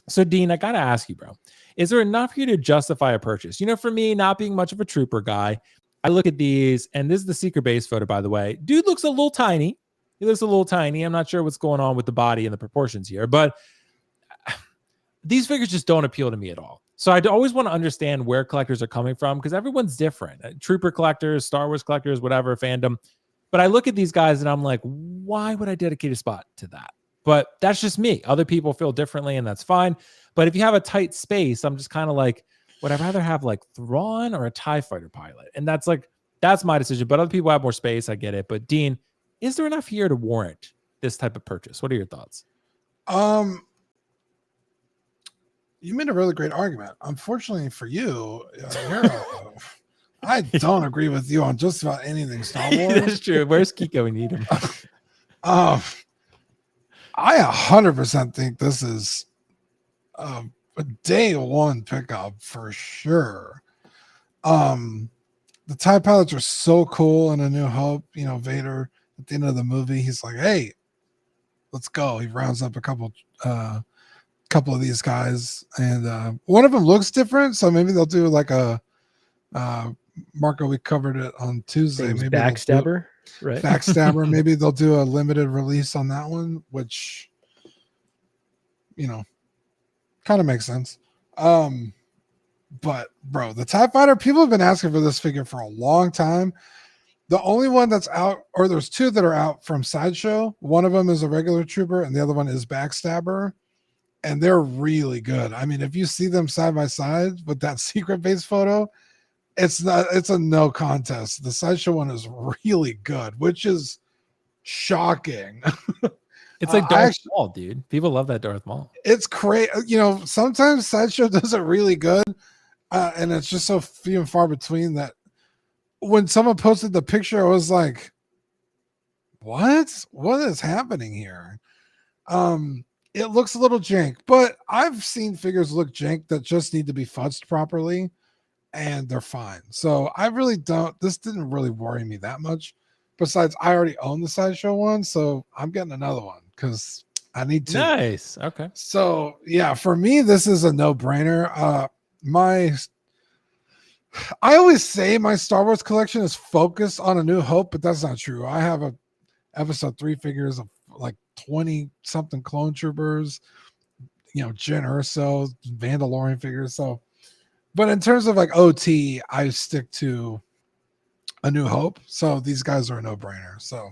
So Dean, I gotta ask you, bro, is there enough here to justify a purchase? For me, not being much of a trooper guy, I look at these, and this is the secret base photo, by the way. Dude looks a little tiny. He looks a little tiny. I'm not sure what's going on with the body and the proportions here, but these figures just don't appeal to me at all. So I always want to understand where collectors are coming from, because everyone's different. Trooper collectors, Star Wars collectors, whatever, fandom. But I look at these guys and I'm like, why would I dedicate a spot to that? But that's just me. Other people feel differently, and that's fine. But if you have a tight space, I'm just kind of like, would I rather have like Thrawn or a TIE Fighter pilot? And that's my decision. But other people have more space. I get it. But Dean, is there enough here to warrant this type of purchase? What are your thoughts? You made a really great argument. Unfortunately for you, I don't agree with you on just about anything Star Wars. That's true. Where's Kiko? We need him. I 100% think this is a day one pickup for sure. The TIE pilots are so cool in A New Hope. Vader at the end of the movie, he's like, "Hey, let's go." He rounds up a couple of these guys, and one of them looks different, so maybe they'll do like a Marco, we covered it on Tuesday. Maybe Backstabber, right? Backstabber. Maybe they'll do a limited release on that one, which kind of makes sense. But bro, the TIE Fighter, people have been asking for this figure for a long time. The only one that's out, or there's two that are out from Sideshow. One of them is a regular trooper, and the other one is Backstabber. And they're really good. I mean, if you see them side by side with that secret base photo, it's a no contest. The Sideshow one is really good, which is shocking. It's like Darth Maul, dude. People love that Darth Maul. It's crazy. Sometimes Sideshow does it really good, and it's just so few and far between that when someone posted the picture, I was like, what is happening here? It looks a little jank, but I've seen figures look jank that just need to be futzed properly, and they're fine. So I really this didn't really worry me that much. Besides, I already own the Sideshow one, so I'm getting another one because I need to. Nice. Okay. So yeah, for me, this is a no-brainer. I always say my Star Wars collection is focused on A New Hope, but that's not true. I have episode 3 figures of like 20 something clone troopers, Jyn Erso, Mandalorian figures. So, but in terms of like OT, I stick to A New Hope. So these guys are a no-brainer. So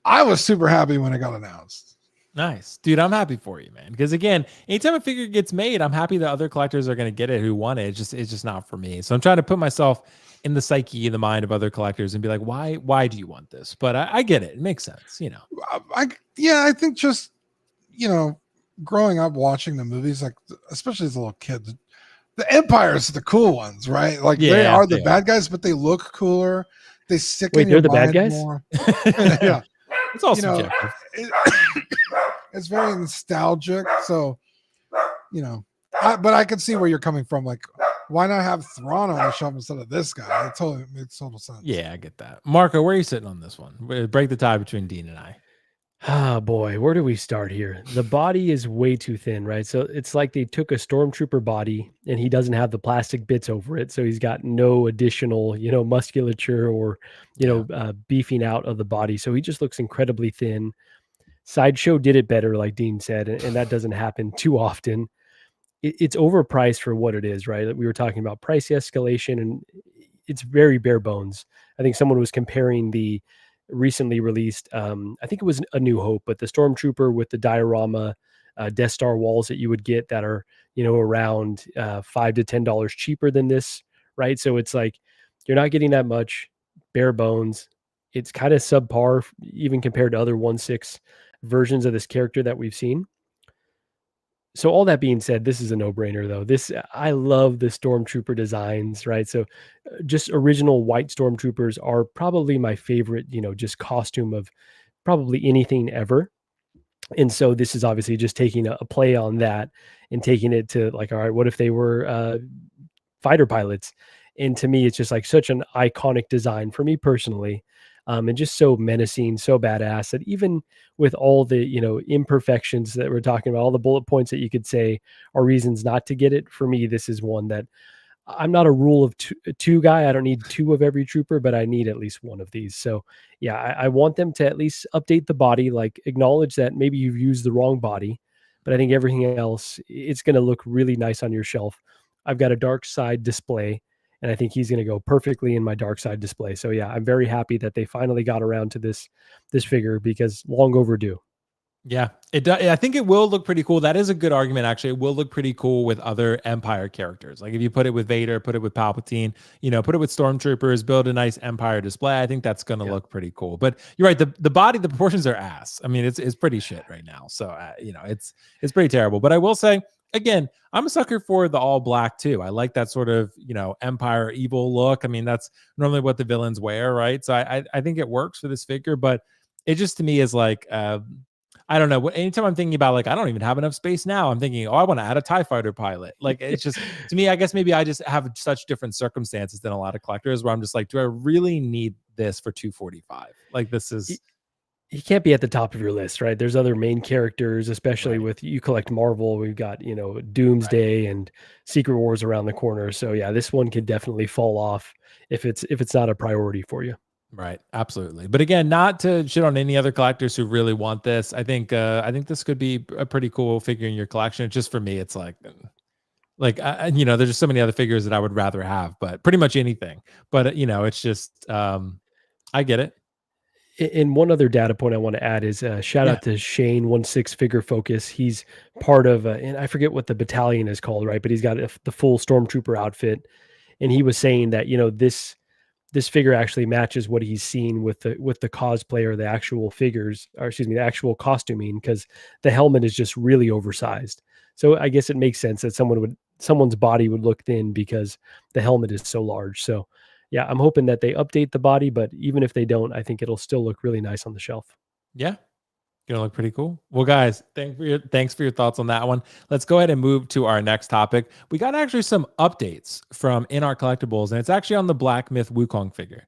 I was super happy when it got announced. Nice, dude. I'm happy for you, man. Because again, anytime a figure gets made, I'm happy that other collectors are going to get it who want it. It's just not for me. So I'm trying to put myself in the psyche, in the mind of other collectors, and be like, why do you want this? But I get it. It makes sense, I think just growing up watching the movies, like especially as a little kid, the Empires are the cool ones, right? Like they are the bad guys, but they look cooler. They stick. Wait, in your they're the bad mind guys? More. Yeah, it's all subjective. It's very nostalgic. So, but I can see where you're coming from. Like, why not have Thrawn on the shelf instead of this guy? It totally makes total sense. Yeah, I get that. Marco, where are you sitting on this one? Break the tie between Dean and I. Ah, boy, where do we start here? The body is way too thin, right? So it's like they took a stormtrooper body and he doesn't have the plastic bits over it. So he's got no additional, musculature or, beefing out of the body. So he just looks incredibly thin. Sideshow did it better, like Dean said, and that doesn't happen too often. It's overpriced for what it is, right? We were talking about price escalation, and it's very bare bones. I think someone was comparing the recently released, I think it was A New Hope, but the Stormtrooper with the diorama Death Star walls that you would get that are, around $5 to $10 cheaper than this, right? So it's like you're not getting that much, bare bones. It's kind of subpar even compared to other 1/6 versions of this character that we've seen. So all that being said, this is a no-brainer though. I love the Stormtrooper designs, right? So just original white Stormtroopers are probably my favorite, just costume of probably anything ever. And so this is obviously just taking a play on that and taking it to like, all right, what if they were fighter pilots? And to me, it's just like such an iconic design for me personally. And just so menacing, so badass that even with all the, imperfections that we're talking about, all the bullet points that you could say are reasons not to get it, for me, this is one that I'm not a rule of two guy. I don't need two of every trooper, but I need at least one of these. So yeah, I want them to at least update the body, like acknowledge that maybe you've used the wrong body, but I think everything else, it's going to look really nice on your shelf. I've got a dark side display, and I think he's going to go perfectly in my dark side display. So yeah, I'm very happy that they finally got around to this figure, because long overdue. Yeah, it does. I think it will look pretty cool. That is a good argument, actually. It will look pretty cool with other Empire characters. Like if you put it with Vader, put it with Palpatine, put it with Stormtroopers, build a nice Empire display. I think that's going to look pretty cool. But you're right. The body, the proportions are ass. I mean, it's pretty shit right now. So it's pretty terrible. But I will say, again, I'm a sucker for the all black too. I like that sort of, Empire evil look. I mean, that's normally what the villains wear, right? So I think it works for this figure, but it just to me is like, I don't know. Anytime I'm thinking about like, I don't even have enough space now, I'm thinking, oh, I want to add a TIE fighter pilot. Like it's just, to me, I guess maybe I just have such different circumstances than a lot of collectors where I'm just like, do I really need this for 245? Like this is. He can't be at the top of your list, right? There's other main characters, especially with you collect Marvel. We've got, Doomsday and Secret Wars around the corner. So yeah, this one could definitely fall off if it's not a priority for you. Right. Absolutely. But again, not to shit on any other collectors who really want this. I think this could be a pretty cool figure in your collection. It's just for me, it's like, there's just so many other figures that I would rather have, but pretty much anything. But, it's just, I get it. And one other data point I want to add is shout out to Shane 16 Figure Focus. He's part of, and I forget what the battalion is called, right? But he's got the full Stormtrooper outfit. And he was saying that, this figure actually matches what he's seen with the cosplay or the actual figures, or excuse me, the actual costuming, because the helmet is just really oversized. So I guess it makes sense that someone's body would look thin because the helmet is so large. So yeah, I'm hoping that they update the body, but even if they don't, I think it'll still look really nice on the shelf. Yeah. Gonna look pretty cool. Well, guys, thanks for your thoughts on that one. Let's go ahead and move to our next topic. We got actually some updates from InArt Collectibles, and it's actually on the Black Myth Wukong figure.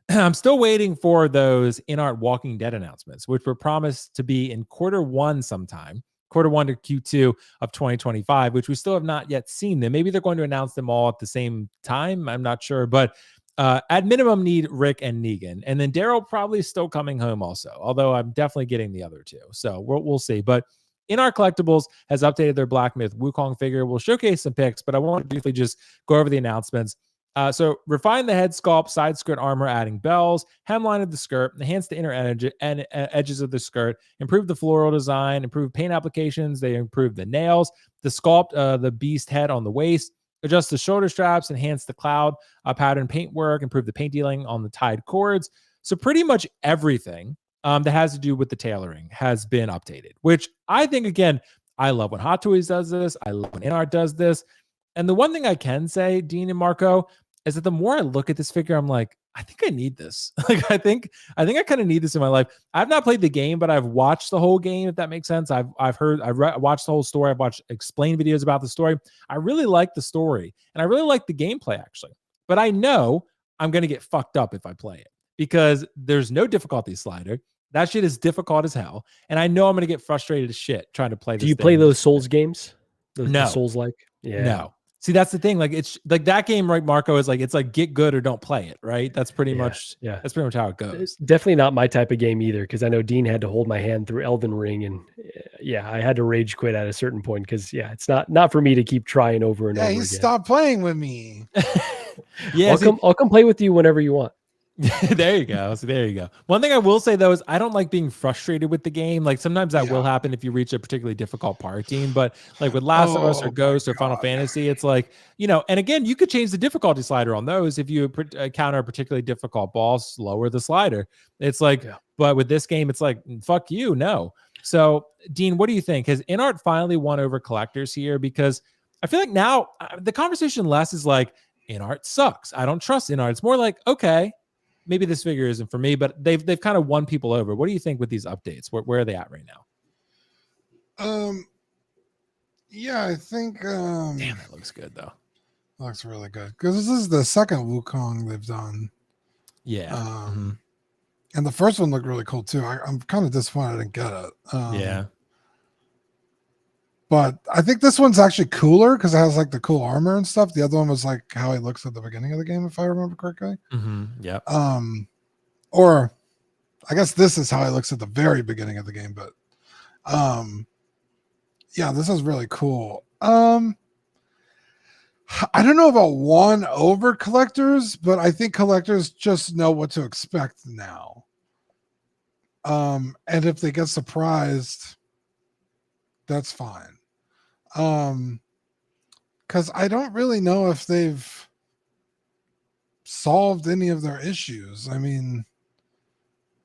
I'm still waiting for those InArt Walking Dead announcements, which were promised to be in Q1 sometime, Q1 to Q2 of 2025, which we still have not yet seen them. Maybe they're going to announce them all at the same time. I'm not sure, but at minimum need Rick and Negan, and then Daryl probably still coming home also, although I'm definitely getting the other two. So we'll see. But InArt Collectibles has updated their Black Myth Wukong figure. We'll showcase some pics, but I want to briefly just go over the announcements. So refine the head sculpt, side skirt armor, adding bells, hemline of the skirt, enhance the inner edges of the skirt, improve the floral design, improve paint applications. They improve the nails, the sculpt, the beast head on the waist, adjust the shoulder straps, enhance the cloud pattern paintwork, improve the paint dealing on the tied cords. So pretty much everything that has to do with the tailoring has been updated, which I think, again, I love when Hot Toys does this. I love when InArt does this. And the one thing I can say, Dean and Marco, is that the more I look at this figure, I'm like, I think I need this. Like, I think I kind of need this in my life. I've not played the game, but I've watched the whole game, if that makes sense. I've watched the whole story. I've watched explain videos about the story. I really like the story, and I really like the gameplay, actually. But I know I'm going to get fucked up if I play it, because there's no difficulty slider. That shit is difficult as hell. And I know I'm going to get frustrated as shit trying to play this. Do you play those Souls games? No. The Souls-like? Yeah. No. See, that's the thing. Like, it's like that game, right, Marco, is like, it's like get good or don't play it, right? That's pretty much how it goes. It's definitely not my type of game either, because I know Dean had to hold my hand through Elden Ring, and I had to rage quit at a certain point, because it's not for me to keep trying over and over again. He stopped playing with me. Yeah, I'll come play with you whenever you want. there you go. So there you go. One thing I will say though is I don't like being frustrated with the game. Like sometimes that will happen if you reach a particularly difficult part, Dean. But like with Last of Us or Ghost or Final Fantasy, it's like, you know, and again, you could change the difficulty slider on those. If you encounter a particularly difficult boss, lower the slider. It's like, but with this game, it's like, fuck you, no. So Dean, what do you think? Has InArt finally won over collectors here? Because I feel like now the conversation less is like, InArt sucks, I don't trust InArt. It's more like, okay, maybe this figure isn't for me, but they've kind of won people over. What do you think with these updates? Where are they at right now? Yeah, I think damn, that looks good though. Looks really good because this is the second Wukong they've done. Yeah. And the first one looked really cool too. I'm kind of disappointed I didn't get it. Yeah. But I think this one's actually cooler because it has like the cool armor and stuff. The other one was like how he looks at the beginning of the game, if I remember correctly. Yeah. Or I guess this is how he looks at the very beginning of the game, but yeah, this is really cool. I don't know about won over collectors, but I think collectors just know what to expect now. And if they get surprised, that's fine. Because I don't really know if they've solved any of their issues. I mean,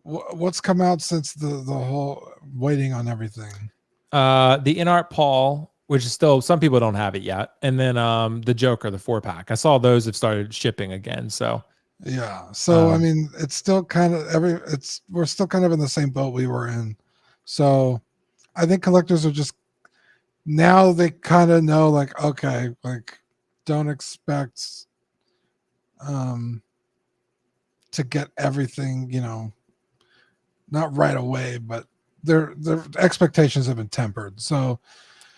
what's come out since the whole waiting on everything? The InArt Paul, which is still, some people don't have it yet, and then the Joker, the 4-pack. I saw those have started shipping again. So yeah, so I mean, it's still kind of we're still kind of in the same boat we were in. So I think collectors are just now they kind of know, like, okay, like don't expect to get everything, you know, not right away, but their expectations have been tempered. So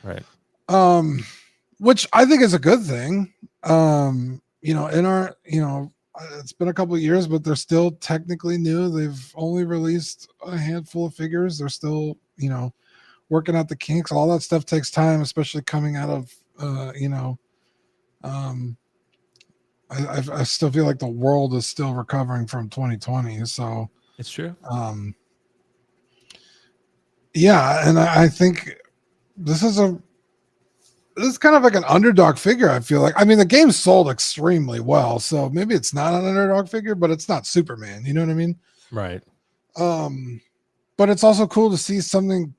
right. Which I think is a good thing. You know, InArt, you know, it's been a couple of years, but they're still technically new. They've only released a handful of figures. They're still, you know, working out the kinks. All that stuff takes time, especially coming out of you know, I still feel like the world is still recovering from 2020. So it's true. Yeah, and I think this is kind of like an underdog figure. I feel like, I mean, the game sold extremely well, so maybe it's not an underdog figure, but it's not Superman. You know what I mean? Right. But it's also cool to see something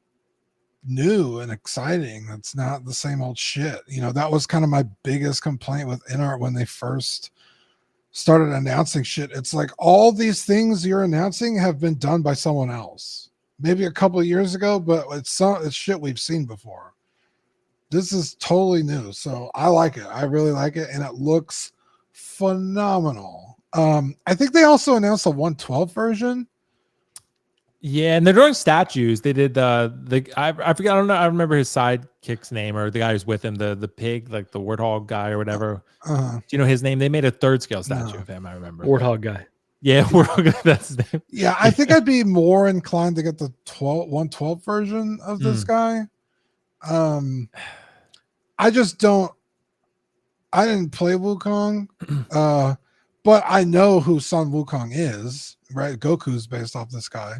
new and exciting that's not the same old shit. You know, that was kind of my biggest complaint with InArt when they first started announcing shit. It's like all these things you're announcing have been done by someone else, maybe a couple of years ago, but it's shit we've seen before. This is totally new, so I like it. I really like it, and it looks phenomenal. I think they also announced a 112 version. Yeah, and they're drawing statues. They did I forget, I don't know, I remember his sidekick's name, or the guy who's with him, the pig, like the warthog guy or whatever. Do you know his name? They made a 3rd scale statue of him, I remember. Warthog guy. Yeah, warthog, that's his name. Yeah, I think I'd be more inclined to get the 112 version of this guy. I just don't. I didn't play Wukong, but I know who Sun Wukong is. Right, Goku's based off this guy.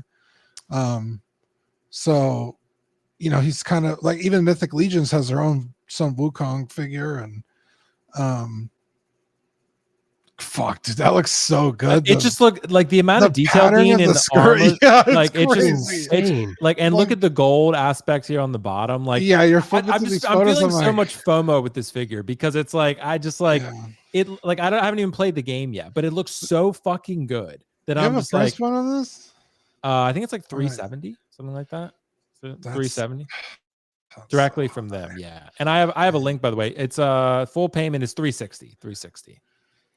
So, you know, he's kind of like, even Mythic Legions has their own Sun Wukong figure, and fuck, dude, that looks so good. It just looked like the amount of detail Dean in the skirt, armor, yeah, like it's just like, and look at the gold aspects here on the bottom. Like, yeah, you're I'm feeling so much FOMO with this figure, because it's like, I just like it, like I haven't even played the game yet, but it looks so fucking good that I'm just like, one on this. I think it's like 370, something like that. So 370 directly from them. Yeah. And I have a link, by the way. It's full payment is 360.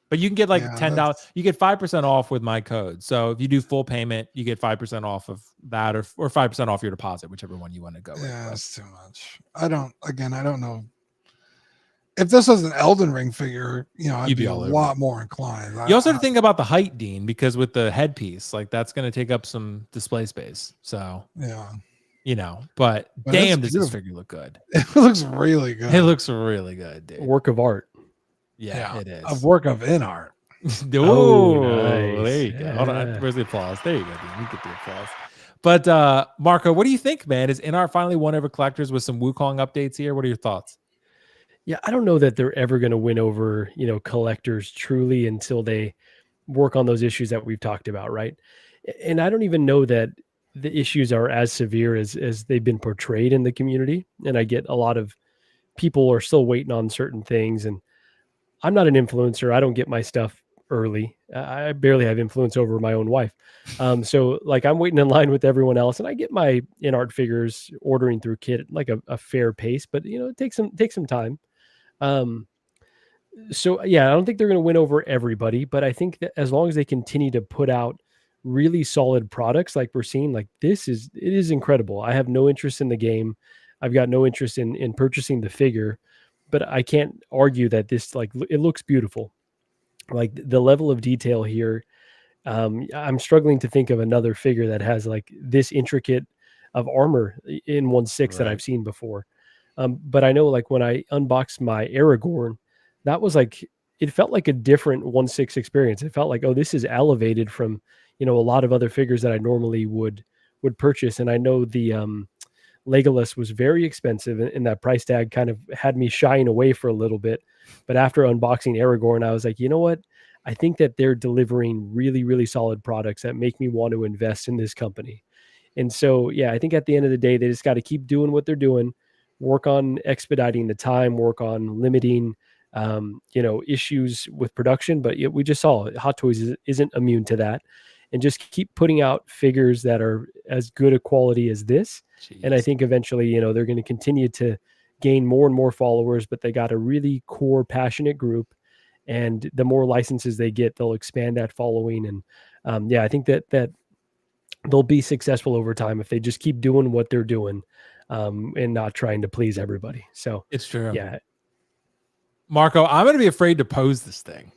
But you can get like $10. You get 5% off with my code. So if you do full payment, you get 5% off of that, or 5% off your deposit, whichever one you want to go with. Yeah, that's too much. I don't know. If this was an Elden Ring figure, you know, I'd be a lot more inclined. You also have to think about the height, Dean, because with the headpiece, like that's going to take up some display space. So yeah, you know, but damn, does this figure look good? It looks really good. It looks really good, dude. Work of art. Yeah, it is a work of InArt. Oh, nice. there you go. Hold on. Yeah. Where's the applause? There you go, dude. You get the applause. But Marco, what do you think, man? Is InArt finally won over collectors with some Wukong updates here? What are your thoughts? Yeah, I don't know that they're ever going to win over, collectors truly until they work on those issues that we've talked about, right? And I don't even know that the issues are as severe as they've been portrayed in the community. And I get a lot of people are still waiting on certain things. And I'm not an influencer. I don't get my stuff early. I barely have influence over my own wife. So like I'm waiting in line with everyone else, and I get my InArt figures ordering through Kit at like a fair pace, but it takes some time. Um, so yeah, I don't think they're going to win over everybody, but I think that as long as they continue to put out really solid products like we're seeing, like it is incredible. I have no interest in the game. I've got no interest in purchasing the figure, but I can't argue that this it looks beautiful. Like the level of detail here. I'm struggling to think of another figure that has like this intricate of armor in 1/6 that Right. I've seen before. But I know like when I unboxed my Aragorn, that was like it felt like a different 1/6 experience. It felt like, oh, this is elevated from a lot of other figures that I normally would purchase. And I know the Legolas was very expensive, and that price tag kind of had me shying away for a little bit. But after unboxing Aragorn, I was like, you know what? I think that they're delivering really, really solid products that make me want to invest in this company. And so, yeah, I think at the end of the day, they just got to keep doing what they're doing, work on expediting the time, work on limiting, issues with production. But we just saw Hot Toys isn't immune to that, and just keep putting out figures that are as good a quality as this. Jeez. And I think eventually, they're going to continue to gain more and more followers, but they got a really core, passionate group. And the more licenses they get, they'll expand that following. And I think that they'll be successful over time if they just keep doing what they're doing, and not trying to please everybody. So it's true. Yeah. Marco, I'm gonna be afraid to pose this thing.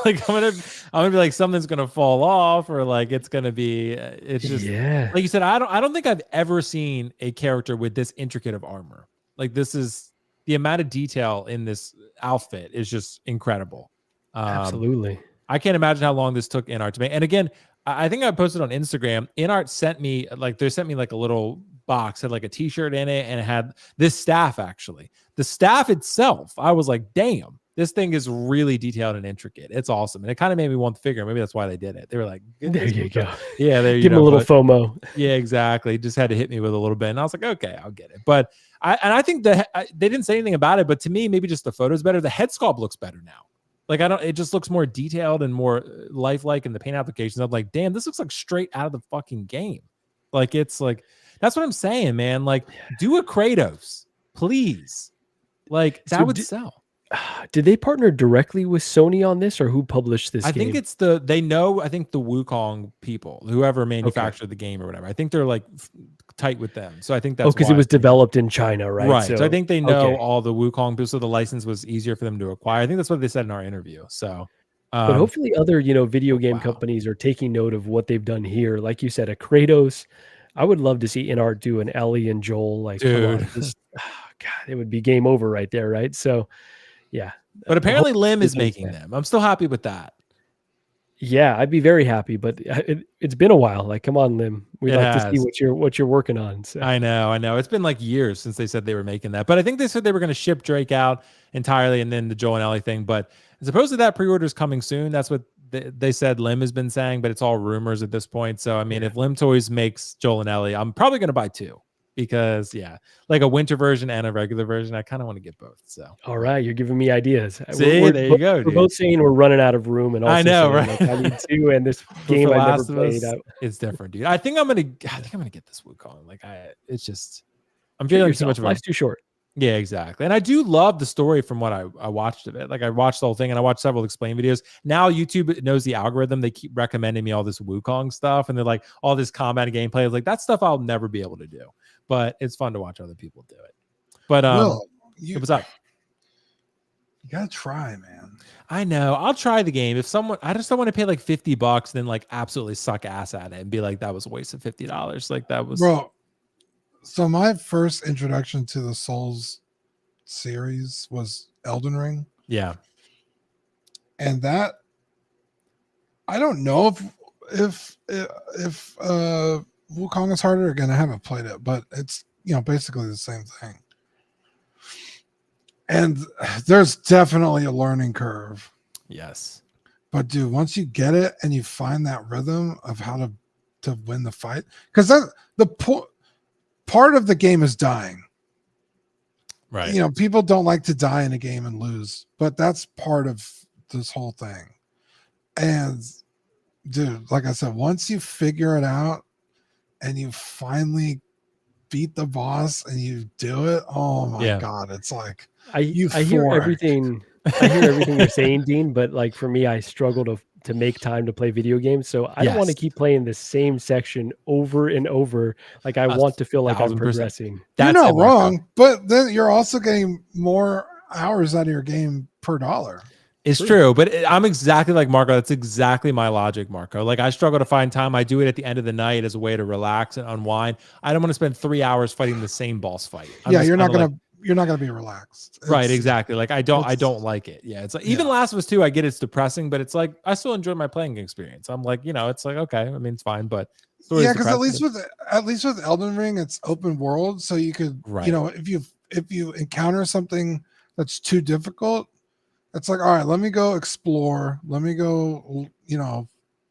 Like I'm gonna be like something's gonna fall off, or like it's gonna be. It's just like you said. I don't think I've ever seen a character with this intricate of armor. Like this is the amount of detail in this outfit is just incredible. Absolutely. I can't imagine how long this took InArt to make. And again, I think I posted on Instagram. InArt sent me like a little box, had like a t-shirt in it, and it had this staff. Actually, the staff itself, I was like, damn, this thing is really detailed and intricate. It's awesome. And it kind of made me want the figure. Maybe that's why they did it. They were like, there you go. Yeah, there you give them a little FOMO. Yeah, exactly. Just had to hit me with a little bit. And I was like, okay, I'll get it. But I think they didn't say anything about it, but to me, maybe just the photo's better. The head sculpt looks better now. Like it just looks more detailed and more lifelike in the paint applications. I'm like, damn, this looks like straight out of the fucking game. Like it's like, that's what I'm saying, man. Like do a Kratos, please. Like that would sell. Did they partner directly with Sony on this, or who published this game? I think it's I think the Wukong people, whoever manufactured the game or whatever. I think they're like tight with them. So I think that's because it was developed in China, right? Right. So I think they know all the Wukong people, so the license was easier for them to acquire. I think that's what they said in our interview. So but hopefully other, video game companies are taking note of what they've done here. Like you said, a Kratos. I would love to see InArt do an Ellie and Joel. Like, dude, come on, God, it would be game over right there, right? So yeah. But apparently Lim is making them. I'm still happy with that. Yeah, I'd be very happy, but it's been a while. Like, come on, Lim. We'd like to see what you're working on. So. I know. It's been like years since they said they were making that. But I think they said they were going to ship Drake out entirely and then the Joel and Ellie thing. But supposedly that pre-order is coming soon. That's what they said Lim has been saying, but it's all rumors at this point. So, I mean, if Lim Toys makes Joel and Ellie, I'm probably going to buy two. Because like a winter version and a regular version, I kind of want to get both. So all right, you're giving me ideas. See, there you go. We're both saying we're running out of room, and also I know, saying, right? Like, I need two, and this game I never played. It's different, dude. I think I'm gonna get this Wukong. Like I'm feeling too much of life's too short. Yeah, exactly. And I do love the story from what I watched of it. Like I watched the whole thing and I watched several explain videos. Now YouTube knows the algorithm. They keep recommending me all this Wukong stuff, and they're like all this combat and gameplay. Like that stuff I'll never be able to do. But it's fun to watch other people do it. But what's up? You gotta try, man. I know. I'll try the game. I just don't want to pay like $50 and then like absolutely suck ass at it and be like, that was a waste of $50. Like that was bro. So my first introduction to the Souls series was Elden Ring. Yeah. And that I don't know if Wukong is harder. Again, I haven't played it, but it's basically the same thing. And there's definitely a learning curve. Yes. But dude, once you get it and you find that rhythm of how to win the fight, because the part of the game is dying. Right. People don't like to die in a game and lose, but that's part of this whole thing. And dude, like I said, once you figure it out and you finally beat the boss and you do it, oh my God, it's like I hear everything. I hear everything you're saying, Dean, but like for me, I struggle to make time to play video games. So I don't want to keep playing the same section over and over. Like I want to feel like I'm 1000%. progressing. You're not wrong, but then you're also getting more hours out of your game per dollar. It's true, but I'm exactly like Marco. That's exactly my logic, Marco. Like I struggle to find time. I do it at the end of the night as a way to relax and unwind. I don't want to spend 3 hours fighting the same boss fight. You're not gonna be relaxed. Right, exactly. Like I don't like it. Yeah, it's like even Last of Us 2, I get it's depressing, but it's like I still enjoy my playing experience. I'm like, it's like okay. I mean, it's fine, but because at least with Elden Ring, it's open world, so you could if you encounter something that's too difficult, it's like, all right, let me go explore. Let me go,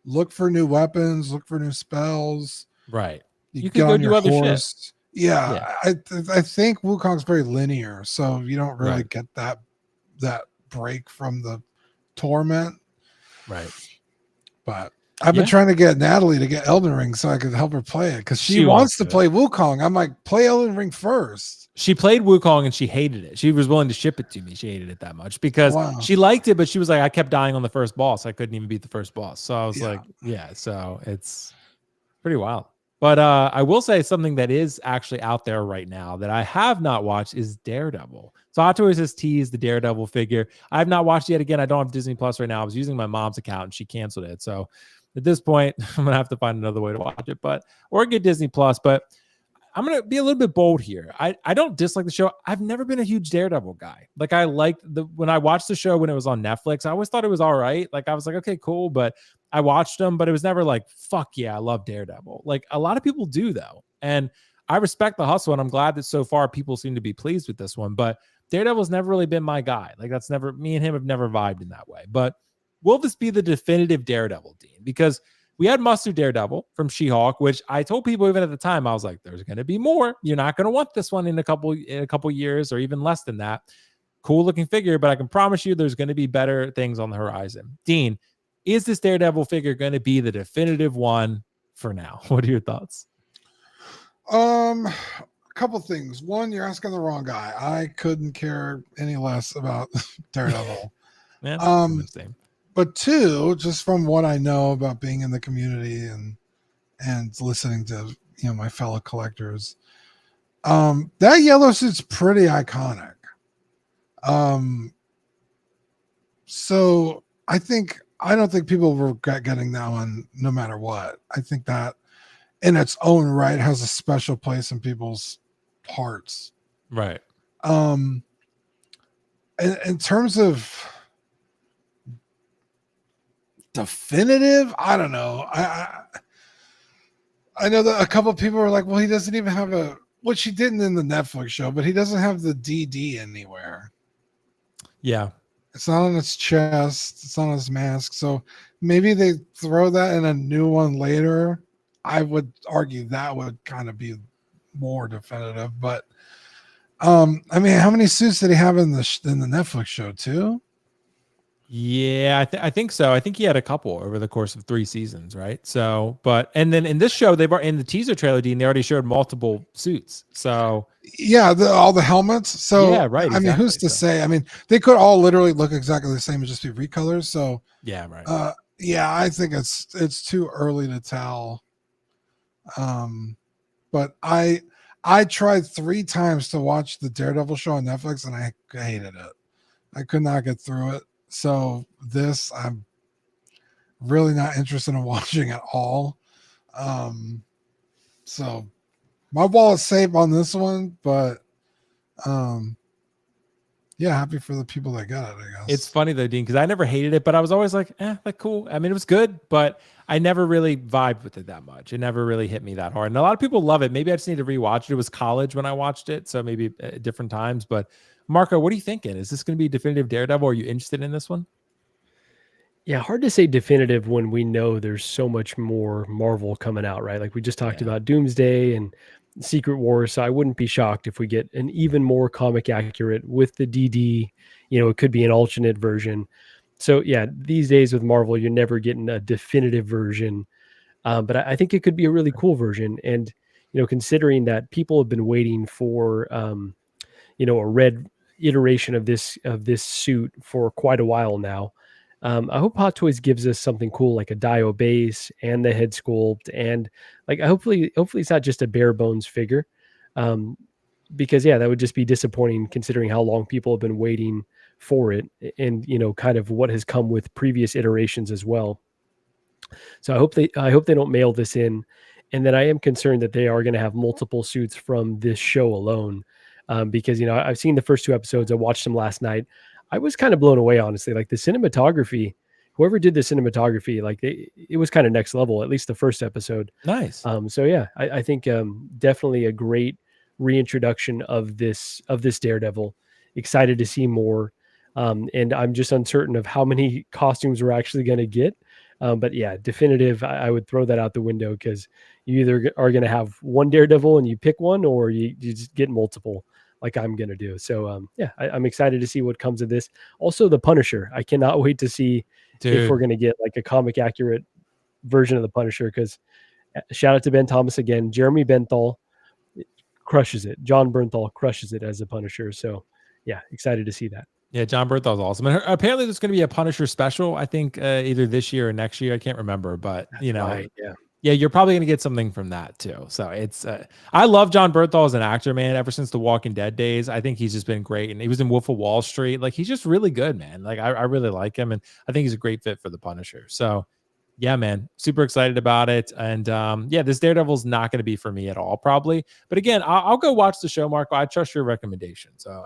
look for new weapons, look for new spells. Right. You can go do other shit. Yeah. I think Wukong's very linear, so you don't really get that break from the torment. Right. But I've been trying to get Natalie to get Elden Ring so I could help her play it because she wants to play Wukong. I'm like, play Elden Ring first. She played Wukong and she hated it. She was willing to ship it to me. She hated it that much because she liked it, but she was like, I kept dying on the first boss. I couldn't even beat the first boss. So I was like, so it's pretty wild. But I will say something that is actually out there right now that I have not watched is Daredevil. So Hot Toys has teased the Daredevil figure. I have not watched it yet. Again, I don't have Disney Plus right now. I was using my mom's account and she canceled it. So at this point, I'm going to have to find another way to watch it, or get Disney Plus. But I'm going to be a little bit bold here. I don't dislike the show. I've never been a huge Daredevil guy. Like I liked when I watched the show when it was on Netflix, I always thought it was all right. Like I was like, okay, cool. But I watched them, but it was never like, fuck yeah, I love Daredevil. Like a lot of people do though. And I respect the hustle. And I'm glad that so far people seem to be pleased with this one, but Daredevil's never really been my guy. Like that's never, me and him have never vibed in that way. But will this be the definitive Daredevil, Dean? Because we had Mustard Daredevil from She-Hulk, which I told people even at the time, I was like, there's going to be more. You're not going to want this one in a couple years or even less than that. Cool looking figure, but I can promise you there's going to be better things on the horizon. Dean, is this Daredevil figure going to be the definitive one for now? What are your thoughts? A couple things. One, you're asking the wrong guy. I couldn't care any less about Daredevil. Same. But two, just from what I know about being in the community and listening to my fellow collectors, that yellow suit's pretty iconic. So I don't think people will regret getting that one no matter what. I think that in its own right has a special place in people's hearts. Right. In terms of definitive, I don't know. I know that a couple of people were like, well, he doesn't even have which he didn't in the Netflix show, but he doesn't have the DD anywhere. Yeah. It's not on his chest. It's not on his mask. So maybe they throw that in a new one later. I would argue that would kind of be more definitive. But I mean, how many suits did he have in the Netflix show too? Yeah, I think so. I think he had a couple over the course of 3 seasons, right? So, and then in this show, in the teaser trailer, Dean, they already showed multiple suits. So, yeah, all the helmets. So, yeah, right. Exactly. I mean, who's to say? I mean, they could all literally look exactly the same and just be recolors. So, yeah, right. Yeah, I think it's too early to tell. But I tried 3 times to watch the Daredevil show on Netflix, and I hated it. I could not get through it. So this, I'm really not interested in watching at all. So my wallet's safe on this one, but yeah, happy for the people that got it, I guess. It's funny though, Dean, because I never hated it, but I was always like, like cool. I mean, it was good, but I never really vibed with it that much. It never really hit me that hard. And a lot of people love it. Maybe I just need to rewatch it. It was college when I watched it, so maybe at different times. But Marco, what are you thinking? Is this going to be definitive Daredevil? Are you interested in this one? Yeah, hard to say definitive when we know there's so much more Marvel coming out, right? Like we just talked about Doomsday and Secret Wars. So I wouldn't be shocked if we get an even more comic accurate with the DD. It could be an alternate version. So yeah, these days with Marvel, you're never getting a definitive version. But I think it could be a really cool version. And, considering that people have been waiting for, a red iteration of this suit for quite a while now. I hope Hot Toys gives us something cool like a Dio base and the head sculpt, and like hopefully it's not just a bare bones figure, because that would just be disappointing considering how long people have been waiting for it, and kind of what has come with previous iterations as well. So I hope they don't mail this in, and then I am concerned that they are going to have multiple suits from this show alone, because I've seen the first 2 episodes. I watched them last night. I was kind of blown away, honestly. Like the cinematography, whoever did the cinematography, like it was kind of next level, at least the first episode. Nice. So yeah, I think definitely a great reintroduction of this Daredevil. Excited to see more. And I'm just uncertain of how many costumes we're actually going to get. But yeah, definitive, I would throw that out the window, because you either are going to have one Daredevil and you pick one, or you just get multiple, like I'm going to do. So I'm excited to see what comes of this. Also, the Punisher. I cannot wait to see if we're going to get like a comic accurate version of the Punisher, because shout out to Ben Thomas again. Jeremy Benthal crushes it. John Bernthal crushes it as a Punisher. So yeah, excited to see that. Yeah, John Berthal's awesome. And apparently there's going to be a Punisher special, I think either this year or next year. I can't remember, but Right, yeah, you're probably going to get something from that too. So it's, I love John Bernthal as an actor, man. Ever since the Walking Dead days, I think he's just been great. And he was in Wolf of Wall Street. Like, he's just really good, man. Like, I really like him, and I think he's a great fit for the Punisher. So yeah, man, super excited about it. And this Daredevil's not going to be for me at all, probably. But again, I'll go watch the show, Marco. I trust your recommendation. So,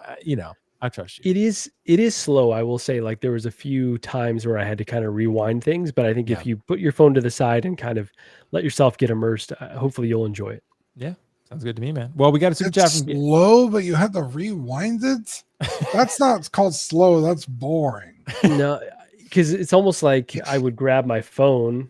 I trust you. It is slow. I will say, like, there was a few times where I had to kind of rewind things, but I think if you put your phone to the side and kind of let yourself get immersed, hopefully you'll enjoy it. Yeah. Sounds good to me, man. Well, we got a super chat from slow, but you had to rewind it. That's not called slow. That's boring. No, because it's almost like I would grab my phone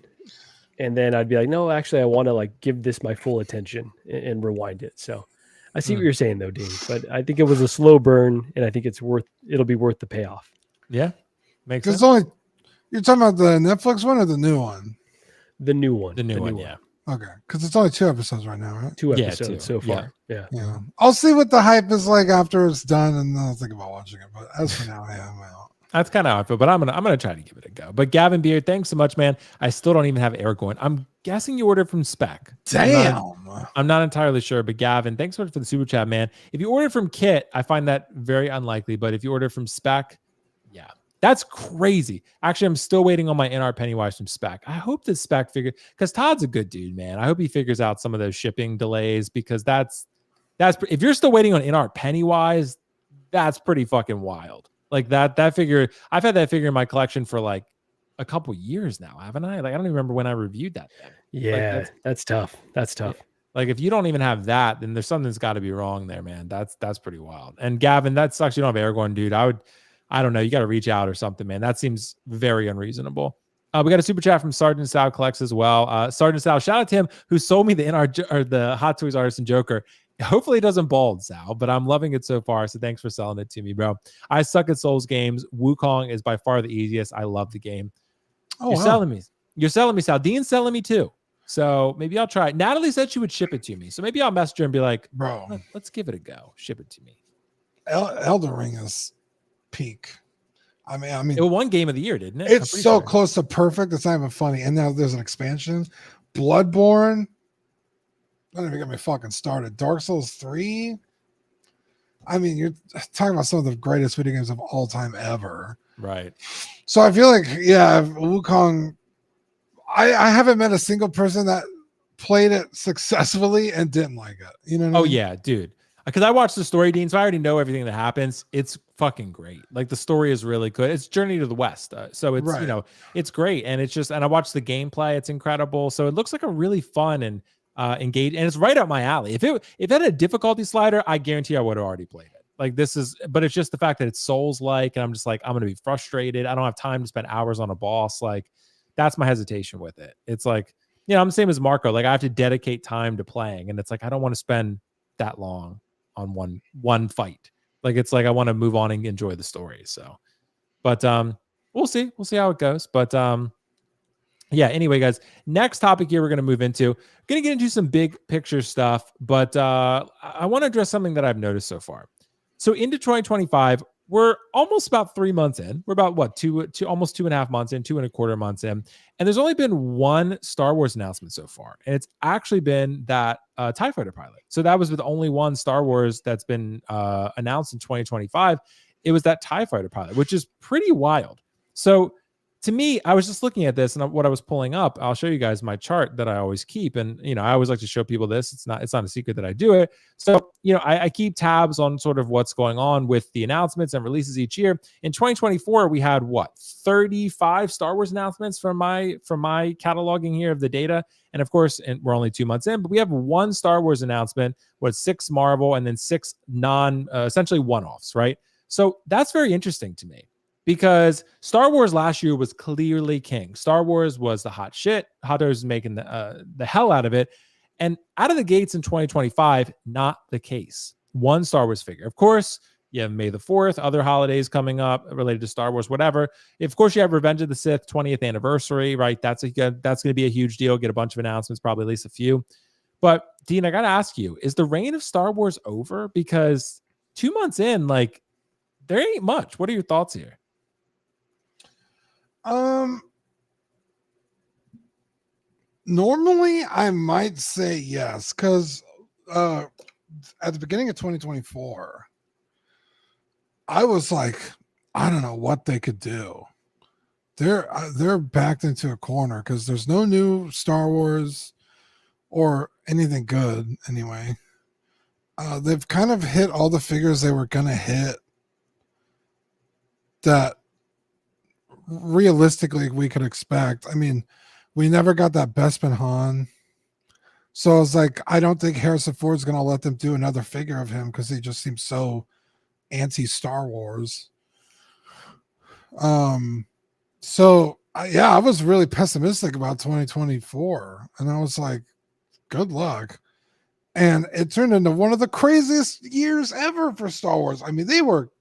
and then I'd be like, no, actually, I want to like give this my full attention and rewind it. So I see what you're saying though, Dean, but I think it was a slow burn, and I think it'll be worth the payoff. Yeah. Makes sense. You're talking about the Netflix one or the new one? The new one. The new one, yeah. Okay. Because it's only 2 episodes right now, right? 2 episodes so far. Yeah. I'll see what the hype is like after it's done, and then I'll think about watching it. But as for now, I'm out. That's kind of how I feel, but I'm gonna try to give it a go. But Gavin Beard, thanks so much, man. I still don't even have Aragorn. I'm guessing you ordered from Spec. Damn. I'm not entirely sure, but Gavin, thanks so much for the super chat, man. If you ordered from Kit, I find that very unlikely. But if you order from Spec, yeah, that's crazy. Actually, I'm still waiting on my InArt Pennywise from Spec. I hope this Spec figure, because Todd's a good dude, man. I hope he figures out some of those shipping delays, because that's if you're still waiting on InArt Pennywise, that's pretty fucking wild. Like that figure, I've had that figure in my collection for like a couple years now, haven't I? Like, I don't even remember when I reviewed that thing. Yeah, like, that's tough. That's tough. Like, if you don't even have that, then there's something's got to be wrong there, man. That's pretty wild. And Gavin, that sucks. You don't have Aragorn, dude. I don't know. You got to reach out or something, man. That seems very unreasonable. We got a super chat from Sergeant Sal Collects as well. Sergeant Sal, shout out to him who sold me the InArt or the Hot Toys Artisan Joker. Hopefully it doesn't bald, Sal, but I'm loving it so far. So thanks for selling it to me, bro. I suck at Souls games. Wukong is by far the easiest. I love the game. Oh, You're selling me. You're selling me, Sal. Dean's selling me too. So maybe I'll try it. Natalie said she would ship it to me. So maybe I'll message her and be like, bro, let's give it a go. Ship it to me. Elden Ring is peak. I mean, it was one game of the year, didn't it? It's so close to perfect. It's not even funny. And now there's an expansion. Bloodborne. Don't even get me fucking started. Dark Souls 3. I mean, you're talking about some of the greatest video games of all time ever. Right. So I feel like, yeah, Wukong, I haven't met a single person that played it successfully and didn't like it. You know what I mean? Yeah, dude. Because I watched the story, Dean, so I already know everything that happens. It's fucking great. Like the story is really good. It's Journey to the West, so it's Right. it's great, and it's just, and I watched the gameplay. It's incredible. So it looks like a really fun and engaged, and it's right up my alley. If it had a difficulty slider, I guarantee I would have already played it. Like this is, but it's just the fact that it's Souls like, and I'm just like, I'm gonna be frustrated. I don't have time to spend hours on a boss. Like that's my hesitation with it. It's like, I'm the same as Marco. Like I have to dedicate time to playing, and it's like I don't want to spend that long on one fight. Like it's like I want to move on and enjoy the story. So, but we'll see how it goes. But yeah, anyway, guys, next topic here we're going to move into. Going to get into some big picture stuff, but I want to address something that I've noticed so far. So into 2025, we're almost about 3 months in. We're about what, almost 2.5 months in, 2.25 months in. And there's only been one Star Wars announcement so far. And it's actually been that TIE Fighter pilot. So that was with only one Star Wars that's been announced in 2025. It was that TIE Fighter pilot, which is pretty wild. So to me, I was just looking at this, and what I was pulling up, I'll show you guys my chart that I always keep. And, I always like to show people this. It's not a secret that I do it. So, I keep tabs on sort of what's going on with the announcements and releases each year. In 2024, we had 35 Star Wars announcements from my cataloging here of the data. And of course, and we're only 2 months in, but we have one Star Wars announcement with 6 Marvel and then 6 essentially one-offs, right? So that's very interesting to me. Because Star Wars last year was clearly king. Star Wars was the hot shit. Hot Toys was making the hell out of it. And out of the gates in 2025, not the case. One Star Wars figure. Of course, you have May the 4th, other holidays coming up related to Star Wars, whatever. Of course, you have Revenge of the Sith 20th anniversary, right? That's going to be a huge deal. Get a bunch of announcements, probably at least a few. But Dean, I got to ask you, is the reign of Star Wars over? Because 2 months in, like, there ain't much. What are your thoughts here? Normally I might say yes, because at the beginning of 2024, I was like, I don't know what they could do. They're backed into a corner because there's no new Star Wars or anything good anyway. They've kind of hit all the figures they were gonna hit that realistically we could expect. I mean, we never got that Bespin Han, so I was like, I don't think Harrison Ford's gonna let them do another figure of him because he just seems so anti-Star Wars. So I was really pessimistic about 2024, and I was like, good luck. And it turned into one of the craziest years ever for Star Wars. I mean, they were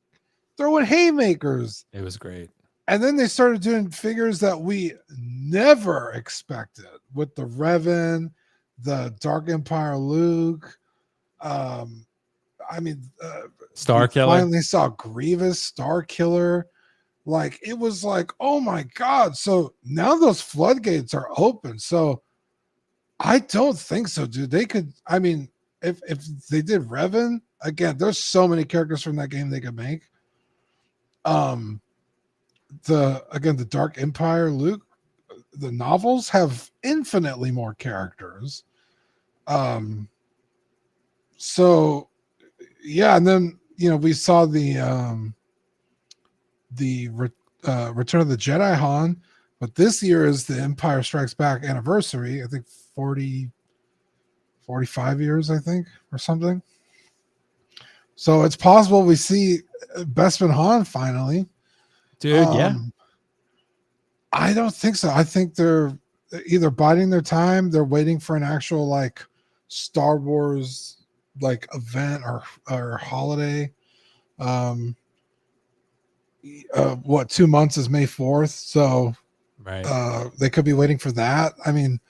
throwing haymakers. It was great. And then they started doing figures that we never expected, with the Revan, the Dark Empire Luke. Star Killer. Finally saw Grievous, Star Killer. Like, it was like, oh my God. So now those floodgates are open. So I don't think so, dude. They could, I mean, if they did Revan, again, there's so many characters from that game they could make. The Dark Empire Luke, the novels have infinitely more characters. So yeah, and then we saw the Return of the Jedi Han, but this year is the Empire Strikes Back anniversary. I think 45 years, I think, or something. So it's possible we see Bespin Han finally. Dude, yeah. I don't think so. I think they're either biding their time, they're waiting for an actual like Star Wars like event or holiday. 2 months is May 4th, so right. They could be waiting for that. I mean,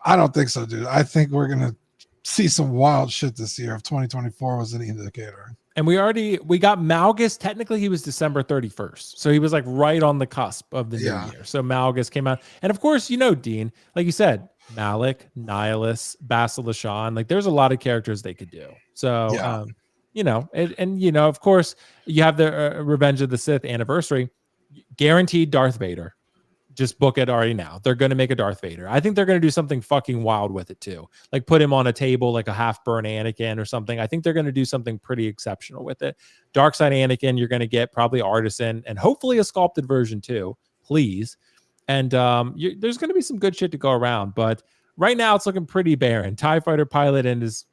I don't think so, dude. I think we're gonna see some wild shit this year if 2024 was an indicator. And we got Malgus. Technically, he was December 31st. So he was like right on the cusp of the new year. So Malgus came out. And of course, Dean, like you said, Malik, Nihilus, Basilishan, like there's a lot of characters they could do. So, of course, you have the Revenge of the Sith anniversary, guaranteed Darth Vader. just book it already now. They're going to make a Darth Vader. I think they're going to do something fucking wild with it too. Like put him on a table like a half-burn Anakin or something. I think they're going to do something pretty exceptional with it. Dark side Anakin, you're going to get probably Artisan and hopefully a sculpted version too, please. And there's going to be some good shit to go around. But right now it's looking pretty barren. TIE Fighter pilot and his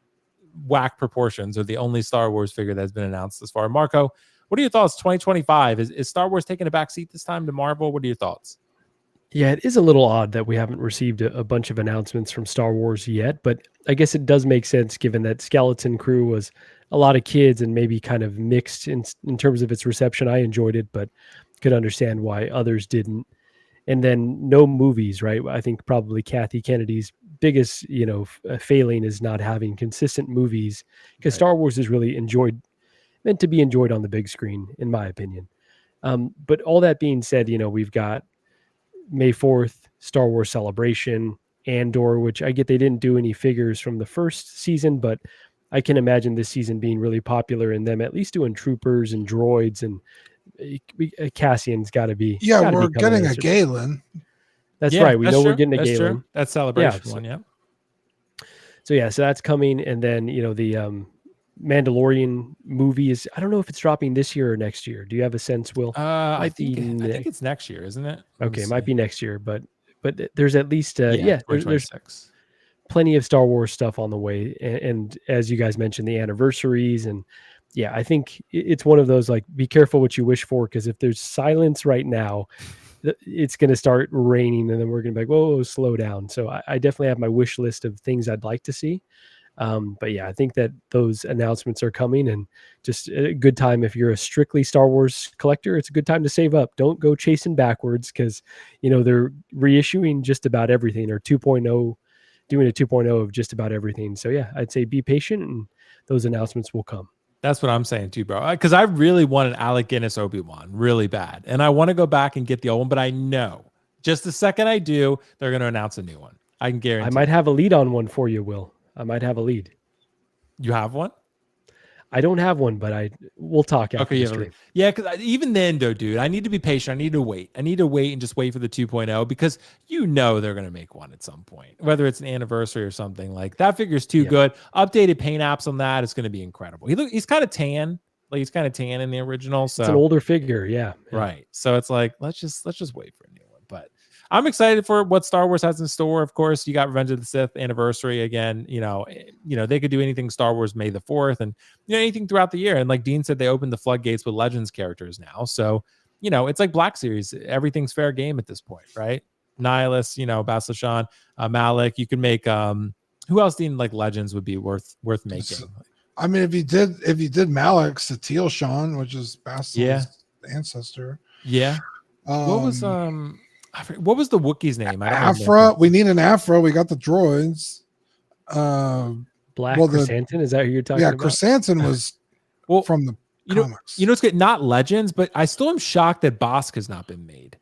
whack proportions are the only Star Wars figure that's been announced thus far. Marco, what are your thoughts? 2025, is Star Wars taking a back seat this time to Marvel? What are your thoughts? Yeah, it is a little odd that we haven't received a bunch of announcements from Star Wars yet, but I guess it does make sense given that Skeleton Crew was a lot of kids and maybe kind of mixed in terms of its reception. I enjoyed it, but could understand why others didn't. And then no movies, right? I think probably Kathy Kennedy's biggest, failing is not having consistent movies, because Star Wars is really meant to be enjoyed on the big screen, in my opinion. But all that being said, we've got May 4th, Star Wars Celebration, Andor, which I get they didn't do any figures from the first season, but I can imagine this season being really popular and them at least doing troopers and droids, and Cassian's got to be. Yeah, we're getting a Galen. That's right. We know we're getting a Galen. True. That's Celebration one, yeah. So that's coming. And then, the Mandalorian movie is, I don't know if it's dropping this year or next year. Do you have a sense, Will? I think it's next year, isn't it? Okay, it might be next year, but there's at least there's plenty of Star Wars stuff on the way, and as you guys mentioned, the anniversaries, and I think it's one of those, like, be careful what you wish for, because if there's silence right now, it's going to start raining, and then we're going to be like, whoa, slow down. So I definitely have my wish list of things I'd like to see. But I think that those announcements are coming, and just a good time. If you're a strictly Star Wars collector, it's a good time to save up. Don't go chasing backwards, because, they're reissuing just about everything, or 2.0, doing a 2.0 of just about everything. So I'd say be patient, and those announcements will come. That's what I'm saying too, bro. Because I really want an Alec Guinness Obi-Wan really bad. And I want to go back and get the old one, but I know just the second I do, they're going to announce a new one. I can guarantee. I might have a lead on one for you, Will. I might have a lead. You have one? I don't have one, but we'll talk after the stream. Yeah, because even then, though, dude, I need to be patient. I need to wait. I need to wait and just wait for the 2.0, because they're going to make one at some point, whether it's an anniversary or something. Like, that figure's too good. Updated paint apps on that is going to be incredible. He's kind of tan. Like, he's kind of tan in the original. So it's an older figure, yeah. Right. So it's like, let's just wait for a new one. But I'm excited for what Star Wars has in store. Of course, you got Revenge of the Sith anniversary again. They could do anything Star Wars May the 4th, and anything throughout the year. And like Dean said, they opened the floodgates with Legends characters now. So it's like Black Series. Everything's fair game at this point, right? Nihilus, Bastila Shan, Malik. You can make who else? Dean, like Legends would be worth making. I mean, if you did Malik, Satele Shan, which is Bastila's ancestor. Yeah. What was the Wookiee's name? Afra. We need an Afra. We got the droids. Black Chrysanthemum, is that who you're talking about? Yeah, Chrysanthemum was from the comics. It's good. Not Legends, but I still am shocked that Bosk has not been made.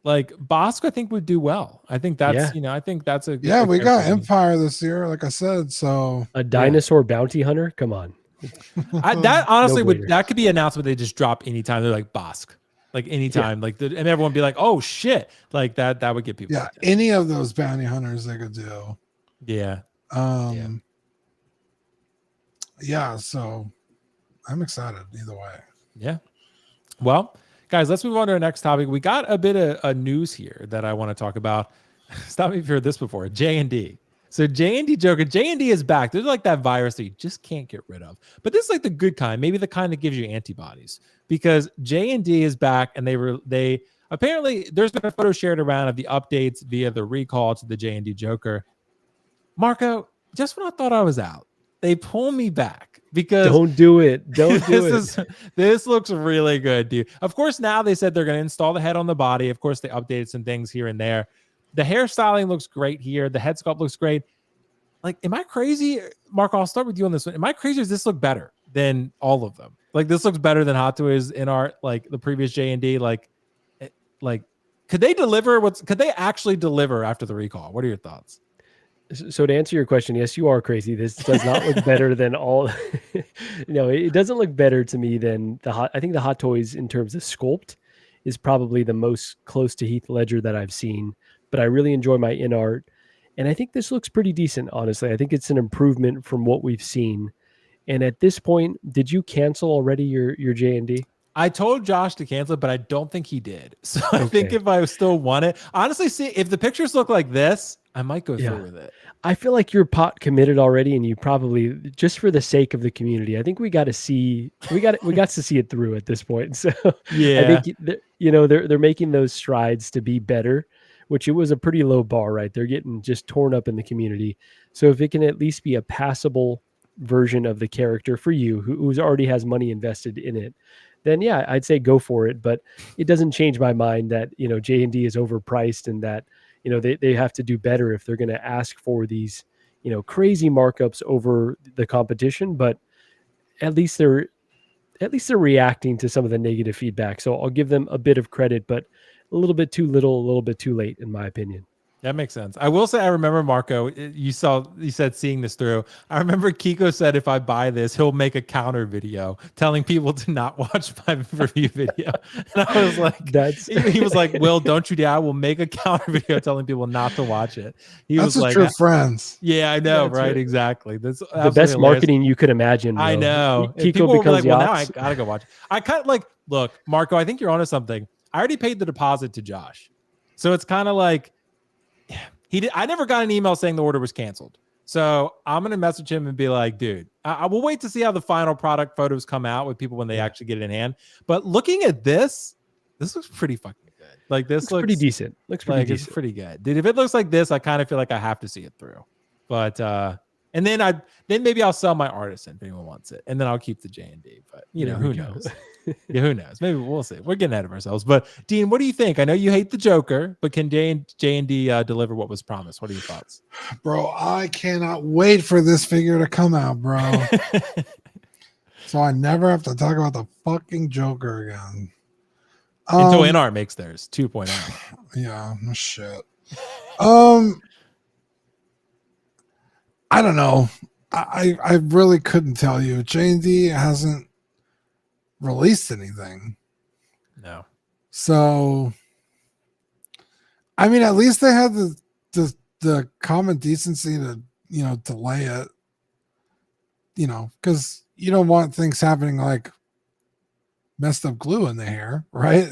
Like, Bosk, I think would do well. I think that's I think that's a good we got Empire this year, like I said. So a dinosaur bounty hunter. Come on. That honestly that could be an announcement they just drop anytime. They're like Bosk. Like anytime, and everyone be like, "Oh shit!" Like that would get people. Yeah, any of those bounty hunters they could do. Yeah. So I'm excited either way. Yeah. Well, guys, let's move on to our next topic. We got a bit of news here that I want to talk about. Stop me if you've heard this before. J&D. So J&D Joker, J&D is back. There's like that virus that you just can't get rid of. But this is like the good kind, maybe the kind that gives you antibodies, because J&D is back, and they apparently, there's been a photo shared around of the updates via the recall to the J&D Joker. Marco, just when I thought I was out, they pull me back, because don't do it. This looks really good, dude. Of course, now they said they're going to install the head on the body. Of course, they updated some things here and there. The hairstyling looks great here. The head sculpt looks great. Like, am I crazy? Marco, I'll start with you on this one. Am I crazy, or does this look better than all of them? Like, this looks better than Hot Toys, InArt, like the previous J&D. Like, could they deliver? Could they actually deliver after the recall? What are your thoughts? So to answer your question, yes, you are crazy. This does not look better than all. No, it doesn't look better to me than I think the Hot Toys in terms of sculpt is probably the most close to Heath Ledger that I've seen, but I really enjoy my InArt. And I think this looks pretty decent, honestly. I think it's an improvement from what we've seen. And at this point, did you cancel already your JND? I told Josh to cancel it, but I don't think he did. So I think if I still want it, honestly, see if the pictures look like this, I might go through with it. I feel like you're pot committed already, and you probably, just for the sake of the community, I think we got to see it through at this point. So I think they're making those strides to be better, which it was a pretty low bar, right? They're getting just torn up in the community. So if it can at least be a passable version of the character for you, who's already has money invested in it, then yeah, I'd say go for it. But it doesn't change my mind that J&D is overpriced, and that they have to do better if they're going to ask for these crazy markups over the competition. But at least they're reacting to some of the negative feedback. So I'll give them a bit of credit, but a little bit too little, a little bit too late, in my opinion. That makes sense. I will say, I remember, Marco, you said seeing this through. I remember Kiko said, if I buy this, he'll make a counter video telling people to not watch my review video. And I was like, he was like, Will, don't you dare. I will make a counter video telling people not to watch it. That's was like, true friends. Yeah, I know. Right. Exactly. That's the best hilarious marketing you could imagine. I know. Kiko people becomes like, well, now I got to go watch it. I kind of like, look, Marco, I think you're onto something. I already paid the deposit to Josh. So it's kind of like, I never got an email saying the order was canceled. So I'm going to message him and be like, dude, I will wait to see how the final product photos come out with people when they actually get it in hand. But looking at this looks pretty fucking good. Like this looks pretty decent. Looks pretty decent. It's pretty good. Dude, if it looks like this, I kind of feel like I have to see it through. But and then maybe I'll sell my Artisan if anyone wants it. And then I'll keep the JND. But who knows? Yeah, who knows? Maybe we'll see. We're getting ahead of ourselves. But Dean, what do you think? I know you hate the Joker, but can JND deliver what was promised? What are your thoughts? Bro, I cannot wait for this figure to come out, bro. So I never have to talk about the fucking Joker again. Until InArt makes theirs 2.0. Yeah, no shit. I don't know. I really couldn't tell you. J&D hasn't released anything. No. So, I mean, at least they had the common decency to delay it. Because you don't want things happening like messed up glue in the hair, right?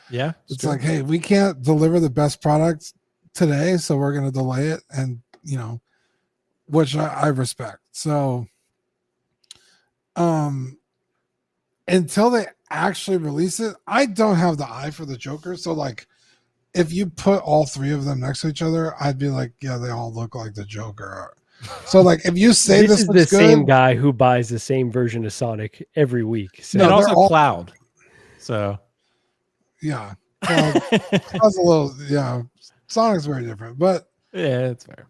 Yeah, it's like, hey, we can't deliver the best product today, so we're going to delay it, and which I respect. So, until they actually release it, I don't have the eye for the Joker. So, like, if you put all three of them next to each other, I'd be like, yeah, they all look like the Joker. So, like, if you say this is the same guy who buys the same version of Sonic every week, so. And also Cloud. So, yeah, Cloud's a little, yeah. Sonic's very different, but yeah, it's fair.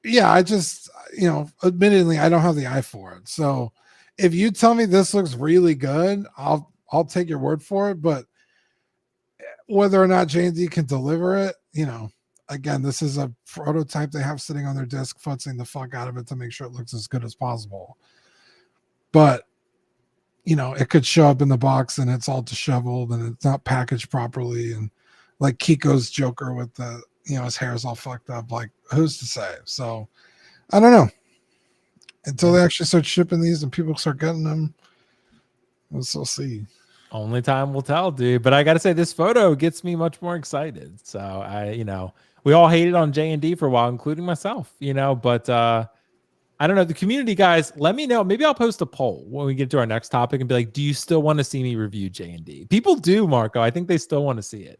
Yeah, I just, admittedly, I don't have the eye for it. So if you tell me this looks really good, I'll take your word for it. But whether or not J&D can deliver it, again, this is a prototype they have sitting on their desk, futzing the fuck out of it to make sure it looks as good as possible. But, it could show up in the box and it's all disheveled and it's not packaged properly. And like Kiko's Joker with the, his hair is all fucked up. Like, who's to say? So, I don't know. Until they actually start shipping these and people start getting them, we'll see. Only time will tell, dude. But I got to say, this photo gets me much more excited. So, we all hated on J&D for a while, including myself, but I don't know. The community guys, let me know. Maybe I'll post a poll when we get to our next topic and be like, do you still want to see me review J&D? People do, Marco. I think they still want to see it.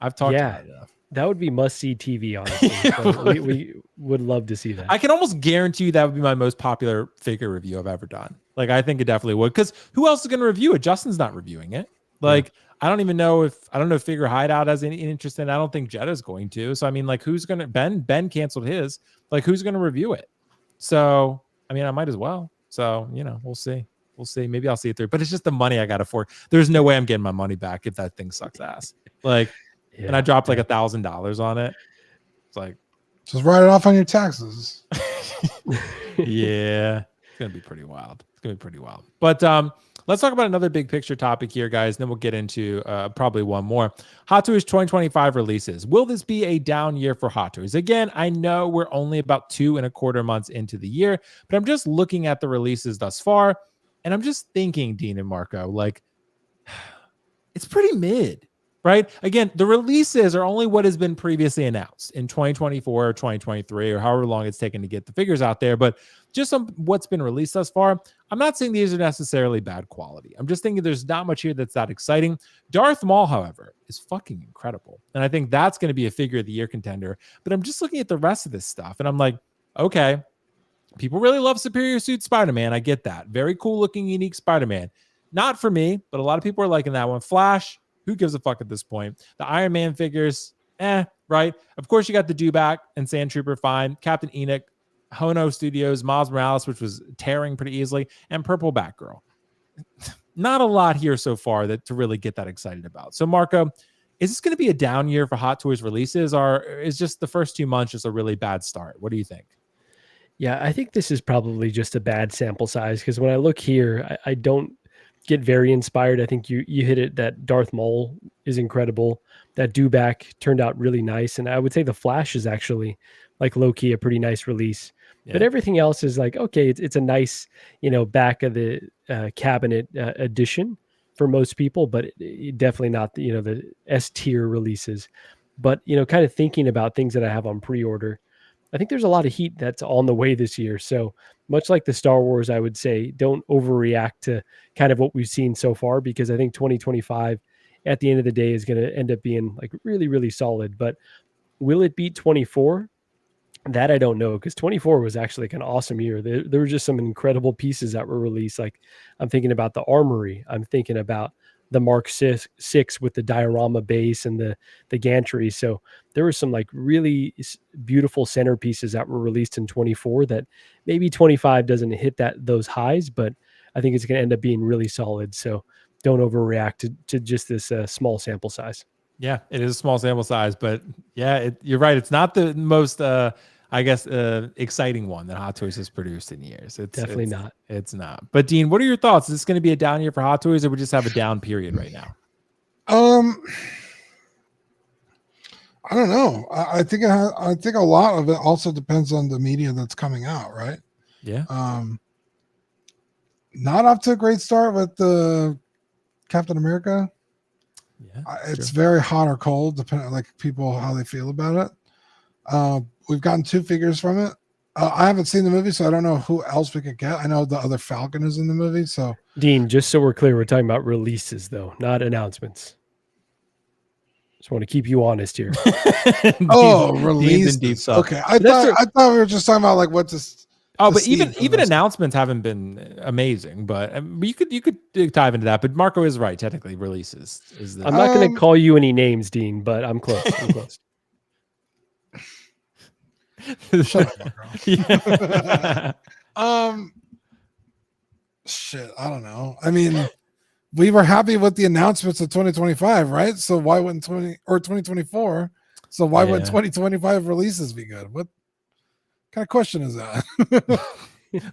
I've talked about it enough. That would be must-see TV, honestly. So we would love to see that. I can almost guarantee you that would be my most popular figure review I've ever done. Like, I think it definitely would. Because who else is going to review it? Justin's not reviewing it. Like, I don't know if Figure Hideout has any interest in it. I don't think Jetta's going to. So, I mean, like, who's going to... Ben canceled his. Like, who's going to review it? So, I mean, I might as well. So, we'll see. We'll see. Maybe I'll see it through. But it's just the money I got to afford. There's no way I'm getting my money back if that thing sucks ass. Like... Yeah, and I dropped like $1,000 on it. It's like, just write it off on your taxes. Yeah. gonna be pretty wild. It's gonna be pretty wild. But let's talk about another big picture topic here, guys. Then we'll get into probably one more. Hot Toys 2025 releases. Will this be a down year for Hot Toys? Again, I know we're only about 2.25 months into the year, but I'm just looking at the releases thus far, and I'm just thinking, Dean and Marco, like it's pretty mid. Right? Again, the releases are only what has been previously announced in 2024 or 2023 or however long it's taken to get the figures out there. But just what's been released thus far, I'm not saying these are necessarily bad quality. I'm just thinking there's not much here that's that exciting. Darth Maul, however, is fucking incredible. And I think that's going to be a figure of the year contender. But I'm just looking at the rest of this stuff and I'm like, okay, people really love Superior Suit Spider-Man. I get that. Very cool looking, unique Spider-Man. Not for me, but a lot of people are liking that one. Flash, who gives a fuck at this point? The Iron Man figures, right? Of course, you got the Dewback and Sand Trooper, fine. Captain Enoch, Hono Studios, Miles Morales, which was tearing pretty easily, and Purple Batgirl. Not a lot here so far to really get that excited about. So, Marco, is this going to be a down year for Hot Toys releases, or is just the first 2 months just a really bad start? What do you think? Yeah, I think this is probably just a bad sample size because when I look here, I don't get very inspired. I think you hit it that Darth Maul is incredible. That Dewback turned out really nice. And I would say the Flash is actually like low-key a pretty nice release. Yeah. But everything else is like, okay, it's a nice, back of the cabinet edition for most people, but definitely not the S tier releases. But, kind of thinking about things that I have on pre-order, I think there's a lot of heat that's on the way this year. So much like the Star Wars, I would say don't overreact to kind of what we've seen so far, because I think 2025 at the end of the day is going to end up being like really, really solid. But will it beat 24? That I don't know, because 24 was actually like an awesome year. There were just some incredible pieces that were released. Like I'm thinking about the Armory. I'm thinking about the Mark 6 with the diorama base and the gantry. So there were some like really beautiful centerpieces that were released in 24 that maybe 25 doesn't hit those highs, but I think it's going to end up being really solid. So don't overreact to just this small sample size. Yeah, it is a small sample size, but yeah, you're right. It's not the most, exciting one that Hot Toys has produced in years. It's definitely not. It's not. But Dean, what are your thoughts? Is this going to be a down year for Hot Toys, or we just have a down period right now? I don't know. I think a lot of it also depends on the media that's coming out, right? Yeah. Not off to a great start with the Captain America. Yeah, it's very hot or cold, depending on like people how they feel about it. We've gotten 2 figures from it. I haven't seen the movie, so I don't know who else we could get. I know the other Falcon is in the movie. So Dean, just so we're clear, we're talking about releases though, not announcements. Just want to keep you honest here. Releases. Okay, I thought we were just talking about like what this. Oh, but even announcements haven't been amazing, but you could dive into that. But Marco is right. Technically, releases is the. I'm not going to call you any names, Dean, but I'm close. I'm close. Shut up, Marco. Shit, I don't know. I mean, we were happy with the announcements of 2025, right? So why wouldn't 2024? So why wouldn't 2025 releases be good? What kind of question is that?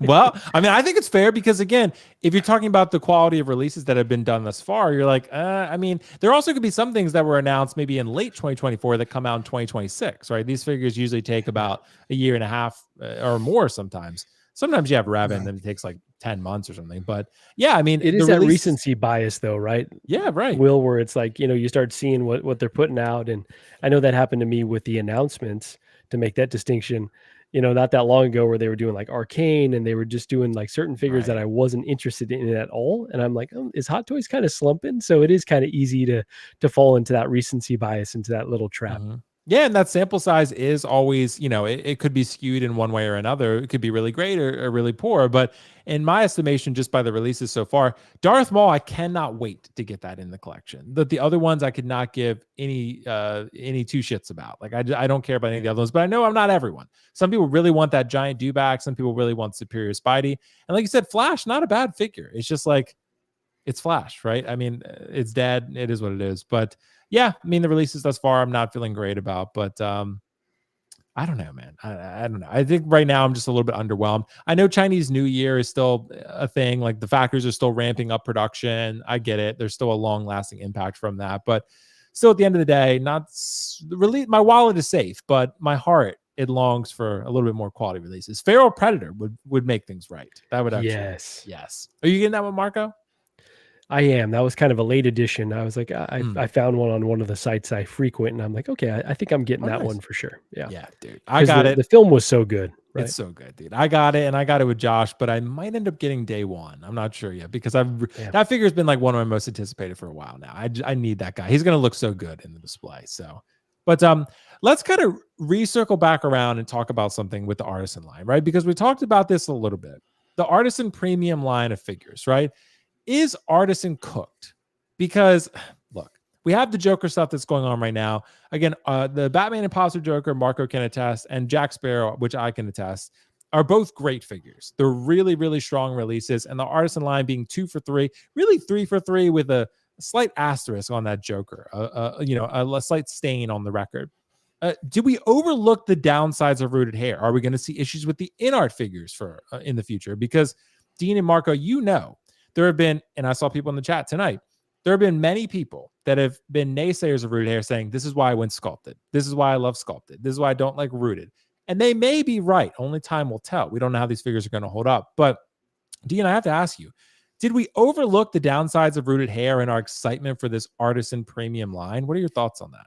Well, I mean, I think it's fair because, again, if you're talking about the quality of releases that have been done thus far, you're like, I mean, there also could be some things that were announced maybe in late 2024 that come out in 2026, right? These figures usually take about a year and a half or more sometimes. Sometimes you have Rabbit and then it takes like 10 months or something. But yeah, I mean, it is that recency bias though, right? Yeah, right. Will, where it's like, you start seeing what they're putting out. And I know that happened to me with the announcements, to make that distinction, not that long ago, where they were doing like Arcane and they were just doing like certain figures that I wasn't interested in at all. And I'm like, is Hot Toys kind of slumping? So it is kind of easy to fall into that recency bias, into that little trap. Mm-hmm. Yeah, and that sample size is always, it could be skewed in one way or another. It could be really great or really poor. But in my estimation, just by the releases so far, Darth Maul, I cannot wait to get that in the collection. The other ones I could not give any two shits about. Like I don't care about any of the other ones, but I know I'm not everyone. Some people really want that giant Dewback. Some people really want Superior Spidey. And like you said, Flash, not a bad figure. It's just like, it's Flash, right? I mean, it's dead. It is what it is. But yeah, I mean, the releases thus far, I'm not feeling great about, but I don't know, man. I don't know. I think right now I'm just a little bit underwhelmed. I know Chinese New Year is still a thing. Like the factories are still ramping up production. I get it. There's still a long lasting impact from that. But still at the end of the day, not really. My wallet is safe, but my heart, it longs for a little bit more quality releases. Feral Predator would make things right. That would actually. Yes. Are you getting that one, Marco? I am. That was kind of a late edition. I was like, I found one on one of the sites I frequent, and I'm like, okay, I think I'm getting that one for sure. Yeah, yeah, dude, I got it. The film was so good. Right? It's so good, dude. I got it, and I got it with Josh, but I might end up getting day one. I'm not sure yet because that figure's been like one of my most anticipated for a while now. I need that guy. He's gonna look so good in the display. So, but let's kind of recircle back around and talk about something with the Artisan line, right? Because we talked about this a little bit. The Artisan premium line of figures, right? Is Artisan cooked? Because look, we have the Joker stuff that's going on right now. Again, the Batman Imposter Joker, Marco can attest, and Jack Sparrow, which I can attest, are both great figures. They're really, really strong releases. And the Artisan line being 2 for 3, really 3 for 3 with a slight asterisk on that Joker, a slight stain on the record. Do we overlook the downsides of rooted hair? Are we going to see issues with the InArt figures for in the future? Because Dean and Marco, there have been, and I saw people in the chat tonight, there have been many people that have been naysayers of rooted hair saying, this is why I went sculpted. This is why I love sculpted. This is why I don't like rooted. And they may be right. Only time will tell. We don't know how these figures are going to hold up. But Dean, I have to ask you, did we overlook the downsides of rooted hair in our excitement for this Artisan premium line? What are your thoughts on that?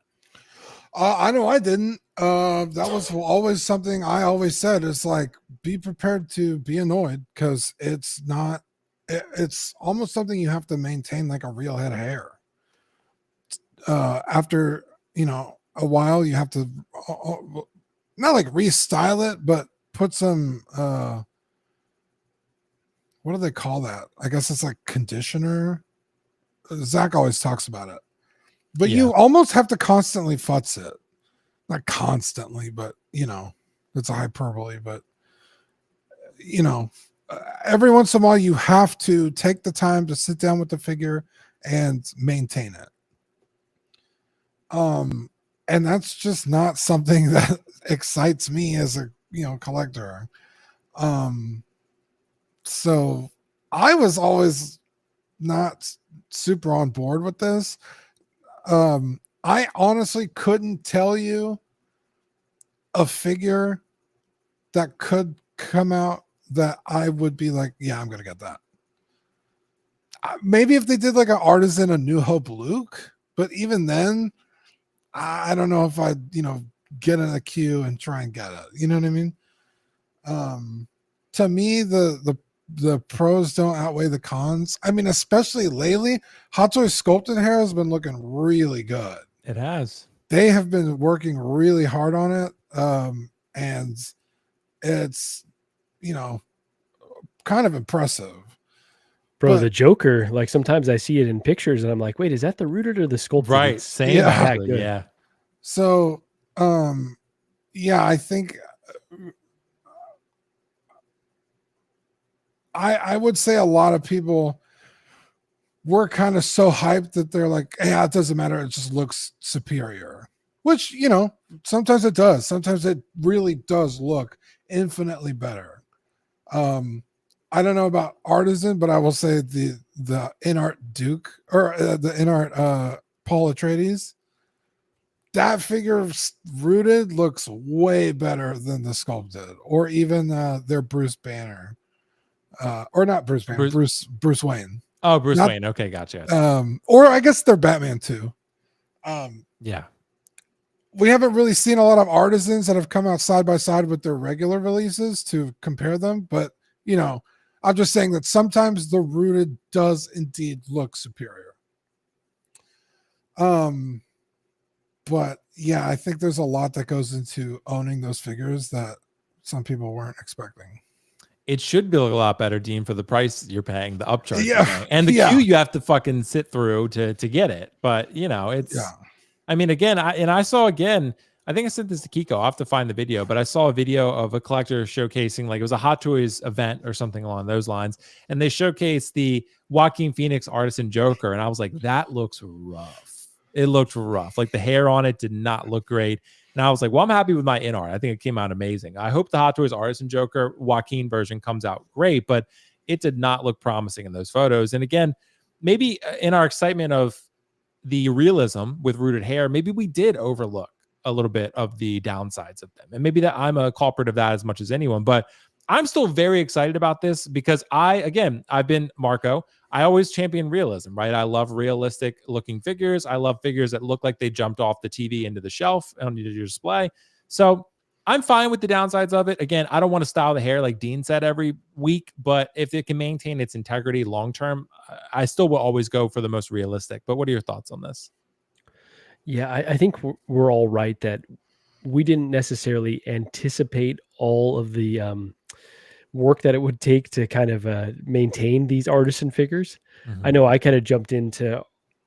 I know I didn't. That was always something I always said is like, be prepared to be annoyed because it's almost something you have to maintain like a real head of hair. After, a while you have to not like restyle it, but put some, what do they call that? I guess it's like conditioner. Zach always talks about it. But you almost have to constantly futz it. Not constantly, but, it's a hyperbole. But, every once in a while, you have to take the time to sit down with the figure and maintain it. And that's just not something that excites me as a, collector. So I was always not super on board with this. I honestly couldn't tell you a figure that could come out that I would be like, yeah, I'm going to get that. Maybe if they did like an Artisan, a New Hope Luke, but even then, I don't know if I'd, get in a queue and try and get it. You know what I mean? To me, the pros don't outweigh the cons. I mean, especially lately, Hot Toys sculpted hair has been looking really good. It has. They have been working really hard on it. And it's, kind of impressive. Bro, the Joker, like sometimes I see it in pictures and I'm like, wait, is that the rooted or the sculpted? Right. Same. Yeah. So, I think I would say a lot of people were kind of so hyped that they're like, yeah, it doesn't matter. It just looks superior, which, sometimes it does. Sometimes it really does look infinitely better. I don't know about Artisan, but I will say the InArt Duke or the InArt Paul Atreides, that figure rooted looks way better than the sculpted, or even their Bruce Banner, or not Bruce Banner, Bruce Wayne. Oh, Bruce Wayne. Okay, gotcha. Or I guess they're Batman too. Yeah. We haven't really seen a lot of Artisans that have come out side by side with their regular releases to compare them, but I'm just saying that sometimes the rooted does indeed look superior. But yeah, I think there's a lot that goes into owning those figures that some people weren't expecting. It should be a lot better, Dean, for the price you're paying, the upcharge, and the queue you have to fucking sit through to get it. But it's. I mean, again, I saw again. I think I sent this to Kiko. I'll have to find the video, but I saw a video of a collector showcasing, like it was a Hot Toys event or something along those lines. And they showcased the Joaquin Phoenix Artisan Joker. And I was like, that looks rough. It looked rough. Like the hair on it did not look great. And I was like, well, I'm happy with my InArt. I think it came out amazing. I hope the Hot Toys Artisan Joker Joaquin version comes out great, but it did not look promising in those photos. And again, maybe in our excitement of the realism with rooted hair, maybe we did overlook a little bit of the downsides of them. And maybe that I'm a culprit of that as much as anyone, but I'm still very excited about this because I've been Marco. I always champion realism, right? I love realistic looking figures. I love figures that look like they jumped off the TV into the shelf on your display. So I'm fine with the downsides of it. Again, I don't want to style the hair like Dean said every week, but if it can maintain its integrity long term, I still will always go for the most realistic. But what are your thoughts on this? Yeah, I think we're all right that we didn't necessarily anticipate all of the work that it would take to kind of maintain these artisan figures. I know I kind of jumped into,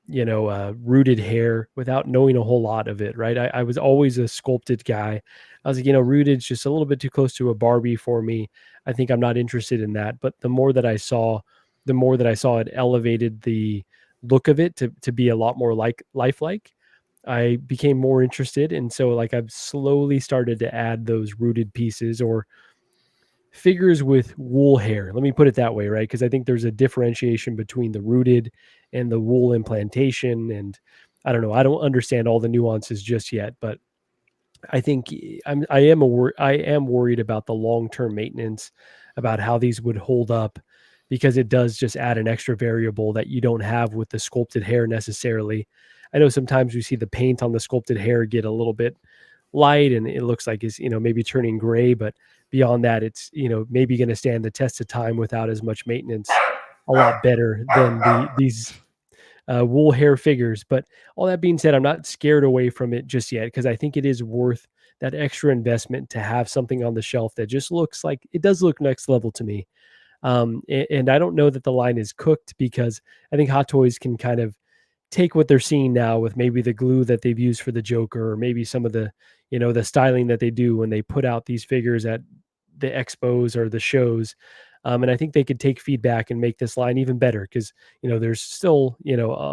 rooted hair without knowing a whole lot of it, right? I was always a sculpted guy. I was like, rooted's just a little bit too close to a Barbie for me. I think I'm not interested in that. But the more that I saw it elevated the look of it to be a lot more like lifelike. I became more interested. And so like I've slowly started to add those rooted pieces or figures with wool hair. Let me put it that way, right? Because I think there's a differentiation between the rooted and the wool implantation. And I don't know. I don't understand all the nuances just yet, but I think I am worried about the long-term maintenance, about how these would hold up, because it does just add an extra variable that you don't have with the sculpted hair necessarily. I know sometimes we see the paint on the sculpted hair get a little bit light and it looks like it's, maybe turning gray, but beyond that, it's, maybe going to stand the test of time without as much maintenance, a lot better than these wool hair figures. But all that being said, I'm not scared away from it just yet, because I think it is worth that extra investment to have something on the shelf that just looks like it does look next level to me. And I don't know that the line is cooked, because I think Hot Toys can kind of take what they're seeing now with maybe the glue that they've used for the Joker, or maybe some of the, the styling that they do when they put out these figures at the expos or the shows. And I think they could take feedback and make this line even better, because, there's still,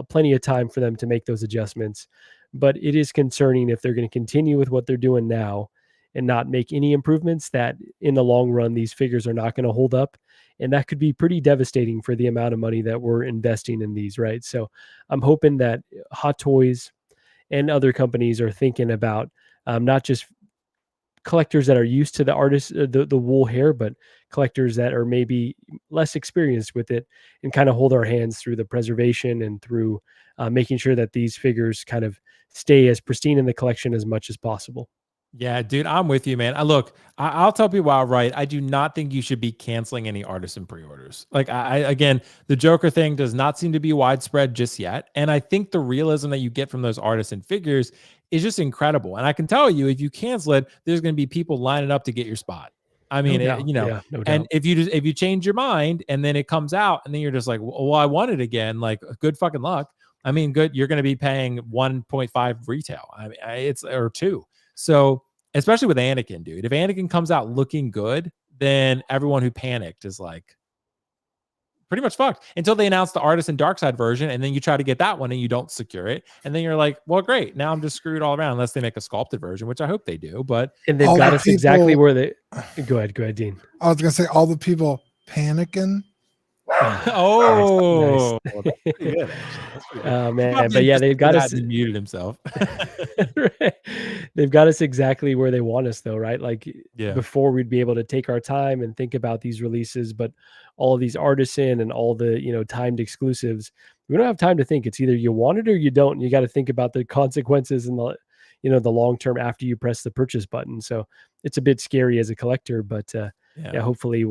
plenty of time for them to make those adjustments. But it is concerning if they're going to continue with what they're doing now and not make any improvements, that in the long run, these figures are not going to hold up. And that could be pretty devastating for the amount of money that we're investing in these, right? So I'm hoping that Hot Toys and other companies are thinking about not just collectors that are used to the artist, the wool hair, but collectors that are maybe less experienced with it, and kind of hold our hands through the preservation and through making sure that these figures kind of stay as pristine in the collection as much as possible. Yeah, dude, I'm with you, man. I'll tell people outright, I do not think you should be canceling any artisan pre-orders. Like, again, the Joker thing does not seem to be widespread just yet. And I think the realism that you get from those artisan figures is just incredible. And I can tell you, if you cancel it, there's going to be people lining up to get your spot. I mean, no doubt. and if you change your mind and then it comes out and then you're just like, well, I want it again, like, good fucking luck. I mean, good, you're going to be paying 1.5 retail. I mean, it's or 2. So, especially with Anakin, dude, if Anakin comes out looking good, then everyone who panicked is like pretty much fucked until they announce the Artisan Dark Side version. And then you try to get that one and you don't secure it. And then you're like, well, great. Now I'm just screwed all around, unless they make a sculpted version, which I hope they do. But and they've got us exactly where they go ahead, Dean. I was going to say, all the people panicking. Oh, nice. That's pretty good, Oh man, but yeah, they've got us. He muted himself. They've got us exactly where they want us, though, right? Like, yeah, before we'd be able to take our time and think about these releases, but all of these artisan and all the timed exclusives, we don't have time to think. It's either you want it or you don't. And you got to think about the consequences and the long term after you press the purchase button. So it's a bit scary as a collector, but yeah, hopefully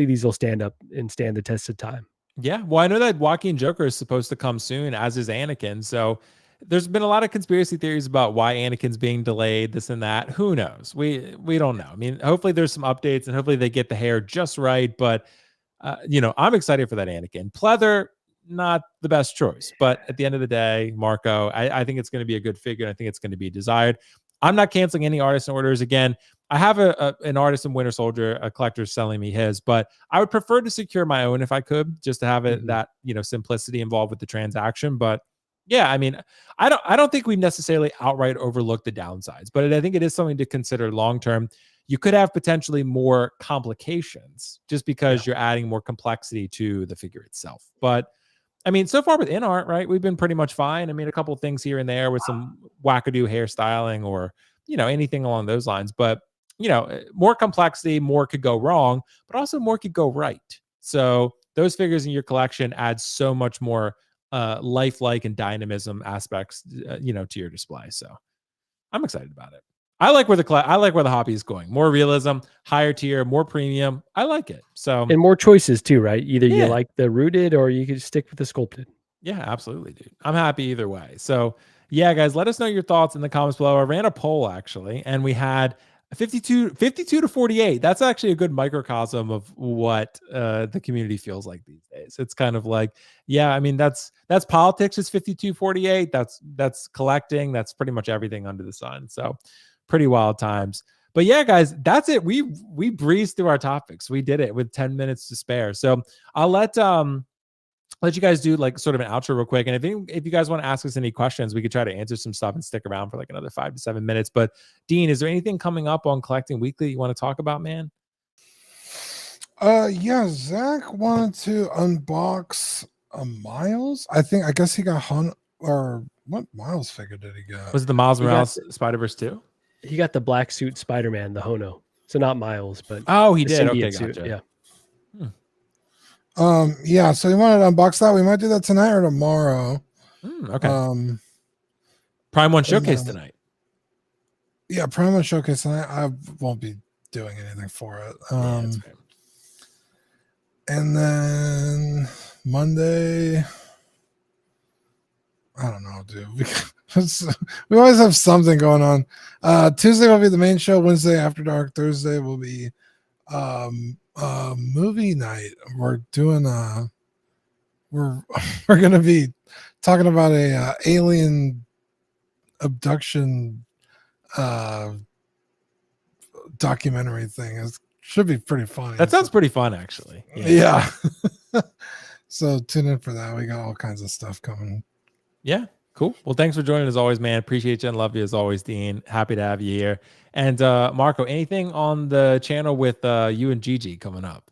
these will stand up and stand the test of time. Yeah. Well, I know that Joaquin Joker is supposed to come soon, as is Anakin. So there's been a lot of conspiracy theories about why Anakin's being delayed, this and that. Who knows? We don't know. I mean, hopefully there's some updates and hopefully they get the hair just right. But, I'm excited for that Anakin. Pleather, not the best choice. But at the end of the day, Marco, I think it's going to be a good figure. And I think it's going to be desired. I'm not canceling any artisan orders. Again, I have an artisan Winter Soldier, a collector selling me his, but I would prefer to secure my own if I could, just to have it that simplicity involved with the transaction. But Yeah, I mean, I don't think we necessarily outright overlook the downsides, but I think it is something to consider long term. You could have potentially more complications just because you're adding more complexity to the figure itself. But I mean, so far with InArt, right, we've been pretty much fine. I mean, a couple of things here and there with some wackadoo hairstyling or, anything along those lines. But, more complexity, more could go wrong, but also more could go right. So those figures in your collection add so much more lifelike and dynamism aspects, to your display. So I'm excited about it. I like where the hobby is going. More realism, higher tier, more premium. I like it. So and more choices too, right? Either you Yeah. like the rooted or you could stick with the sculpted. yeah, absolutely, dude. I'm happy either way. So yeah, guys, let us know your thoughts in the comments below. I ran a poll actually, and we had 52 to 48. That's actually a good microcosm of what the community feels like these days. It's kind of like, yeah, I mean, that's politics is 52-48. That's collecting. That's pretty much everything under the sun. So pretty wild times. But yeah, guys, that's it. We breezed through our topics. We did it with 10 minutes to spare. So I'll let you guys do like sort of an outro real quick. And if you guys want to ask us any questions, we could try to answer some stuff and stick around for like another 5 to 7 minutes. But Dean, is there anything coming up on Collecting Weekly you want to talk about, man? Yeah, Zach wanted to unbox a Miles. I guess he got or what Miles figure did he get? Was it the Miles Morales Spider-Verse 2? He got the black suit Spider-Man, the Hono. So not Miles, but he did. Okay, gotcha. Suit. Yeah. Yeah, so he wanted to unbox that. We might do that tonight or tomorrow. Okay. Prime 1 Showcase tonight. Yeah, Prime 1 Showcase tonight. I won't be doing anything for it. And then Monday, I don't know, dude. We always have something going on. Tuesday will be the main show. Wednesday After Dark. Thursday will be movie night. We're doing we're gonna be talking about a alien abduction documentary thing. It should be pretty funny. That sounds pretty fun, actually. Yeah. So tune in for that. We got all kinds of stuff coming. Yeah, cool. Well, thanks for joining as always, man. Appreciate you and love you as always, Dean. Happy to have you here. And Marco, anything on the channel with you and Gigi coming up?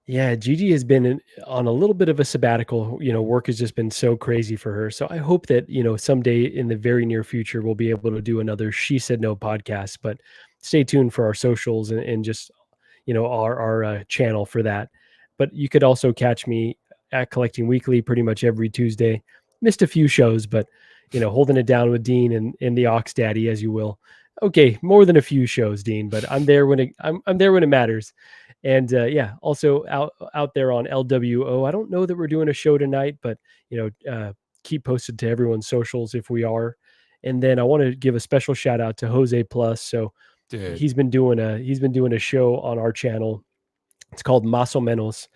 Yeah, Gigi has been on a little bit of a sabbatical. Work has just been so crazy for her. So I hope that, someday in the very near future, we'll be able to do another She Said No podcast. But stay tuned for our socials and just, our channel for that. But you could also catch me at Collecting Weekly pretty much every Tuesday. Missed a few shows, but, holding it down with Dean and the Ox Daddy, as you will. Okay, more than a few shows, Dean, but I'm there when I'm there when it matters. And yeah, also out there on LWO. I don't know that we're doing a show tonight, but keep posted to everyone's socials if we are. And then I want to give a special shout out to Jose Plus. So Dude. he's been doing a show on our channel. It's called Más o Menos.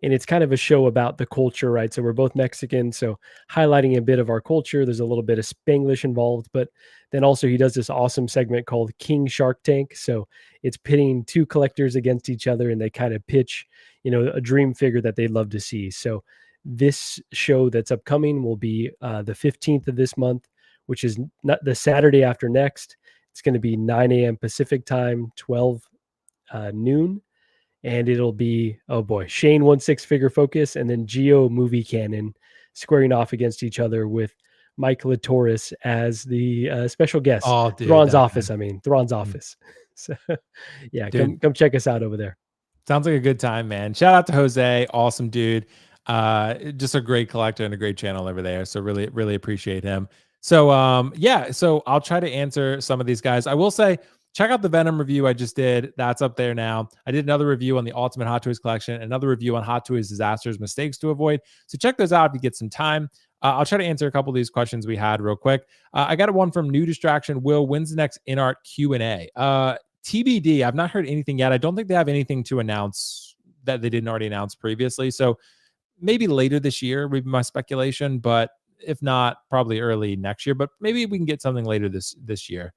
And it's kind of a show about the culture, right? So we're both Mexican, so highlighting a bit of our culture. There's a little bit of Spanglish involved, but then also he does this awesome segment called King Shark Tank. So it's pitting two collectors against each other, and they kind of pitch, a dream figure that they'd love to see. So this show that's upcoming will be the 15th of this month, which is not the Saturday after next. It's going to be 9 a.m. Pacific time, 12 noon. And it'll be, oh boy, Shane 1/6 Figure Focus and then Geo Movie Canon squaring off against each other with Mike Latoris as the special guest. Oh, dude, Thrawn's office. Thrawn's office. So yeah, Dude. come check us out over there. Sounds like a good time, man. Shout out to Jose. Awesome dude. Just a great collector and a great channel over there. So really, really appreciate him. So yeah, so I'll try to answer some of these guys. I will say, check out the Venom review I just did. That's up there now. I did another review on the Ultimate Hot Toys collection, another review on Hot Toys disasters, mistakes to avoid. So check those out if you get some time. I'll try to answer a couple of these questions we had real quick. I got one from New Distraction. Will, when's the next InArt Q&A? TBD. I've not heard anything yet. I don't think they have anything to announce that they didn't already announce previously. So maybe later this year would be my speculation, but if not, probably early next year. But maybe we can get something later this year.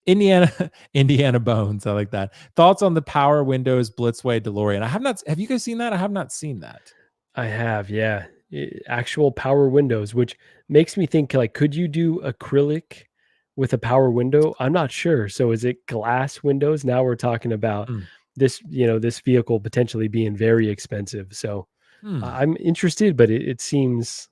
Indiana Bones. I like that. Thoughts on the Power Windows Blitzway DeLorean? Have you guys seen that? I have not seen that. I have, yeah. actual power windows, which makes me think like, could you do acrylic with a power window? I'm not sure. So is it glass windows? Now we're talking about this, this vehicle potentially being very expensive. So I'm interested, but it seems,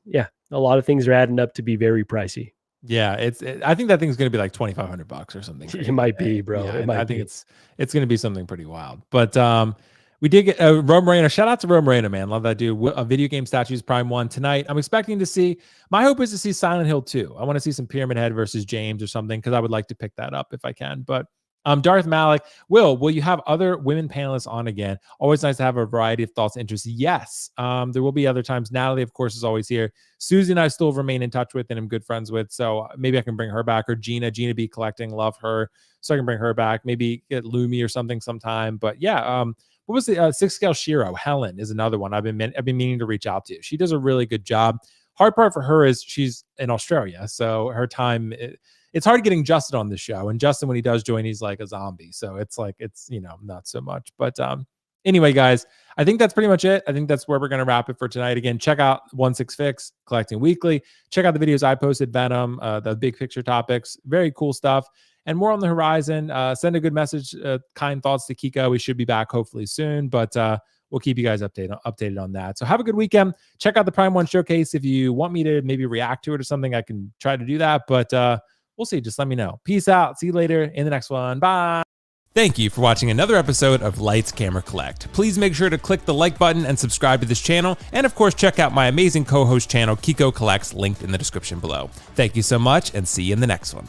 a lot of things are adding up to be very pricey. Yeah, I think that thing's going to be like $2,500 or something. It might be, bro. Yeah, it might I be. think it's going to be something pretty wild. But we did get Rome Moreno. Shout out to Rome Moreno, man. Love that dude. Video game statues Prime 1 tonight. I'm expecting to see. My hope is to see Silent Hill 2. I want to see some Pyramid Head versus James or something because I would like to pick that up if I can. But Darth Malik, will you have other women panelists on again? Always nice to have a variety of thoughts and interests. Yes, there will be other times. Natalie, of course, is always here. Susie and I still remain in touch with and I'm good friends with. So maybe I can bring her back, or Gina be collecting. Love her. So I can bring her back. Maybe get Lumi or something sometime. But yeah, what was the 6 scale Shiro? Helen is another one I've been meaning to reach out to. She does a really good job. Hard part for her is she's in Australia. So her time... It's hard getting Justin on the show, and Justin, when he does join, he's like a zombie. So it's not so much. But anyway, guys, I think that's pretty much it. I think that's where we're going to wrap it for tonight. Again, check out 16Fix collecting weekly. Check out the videos I posted, Venom, the big picture topics, very cool stuff, and more on the horizon. Send a good message, kind thoughts to Kiko. We should be back hopefully soon, but we'll keep you guys updated on that. So have a good weekend. Check out the Prime 1 showcase. If you want me to maybe react to it or something, I can try to do that. But we'll see. Just let me know. Peace out. See you later in the next one. Bye. Thank you for watching another episode of Lights Camera Collect. Please make sure to click the like button and subscribe to this channel. And of course, check out my amazing co-host channel, Kiko Collects, linked in the description below. Thank you so much and see you in the next one.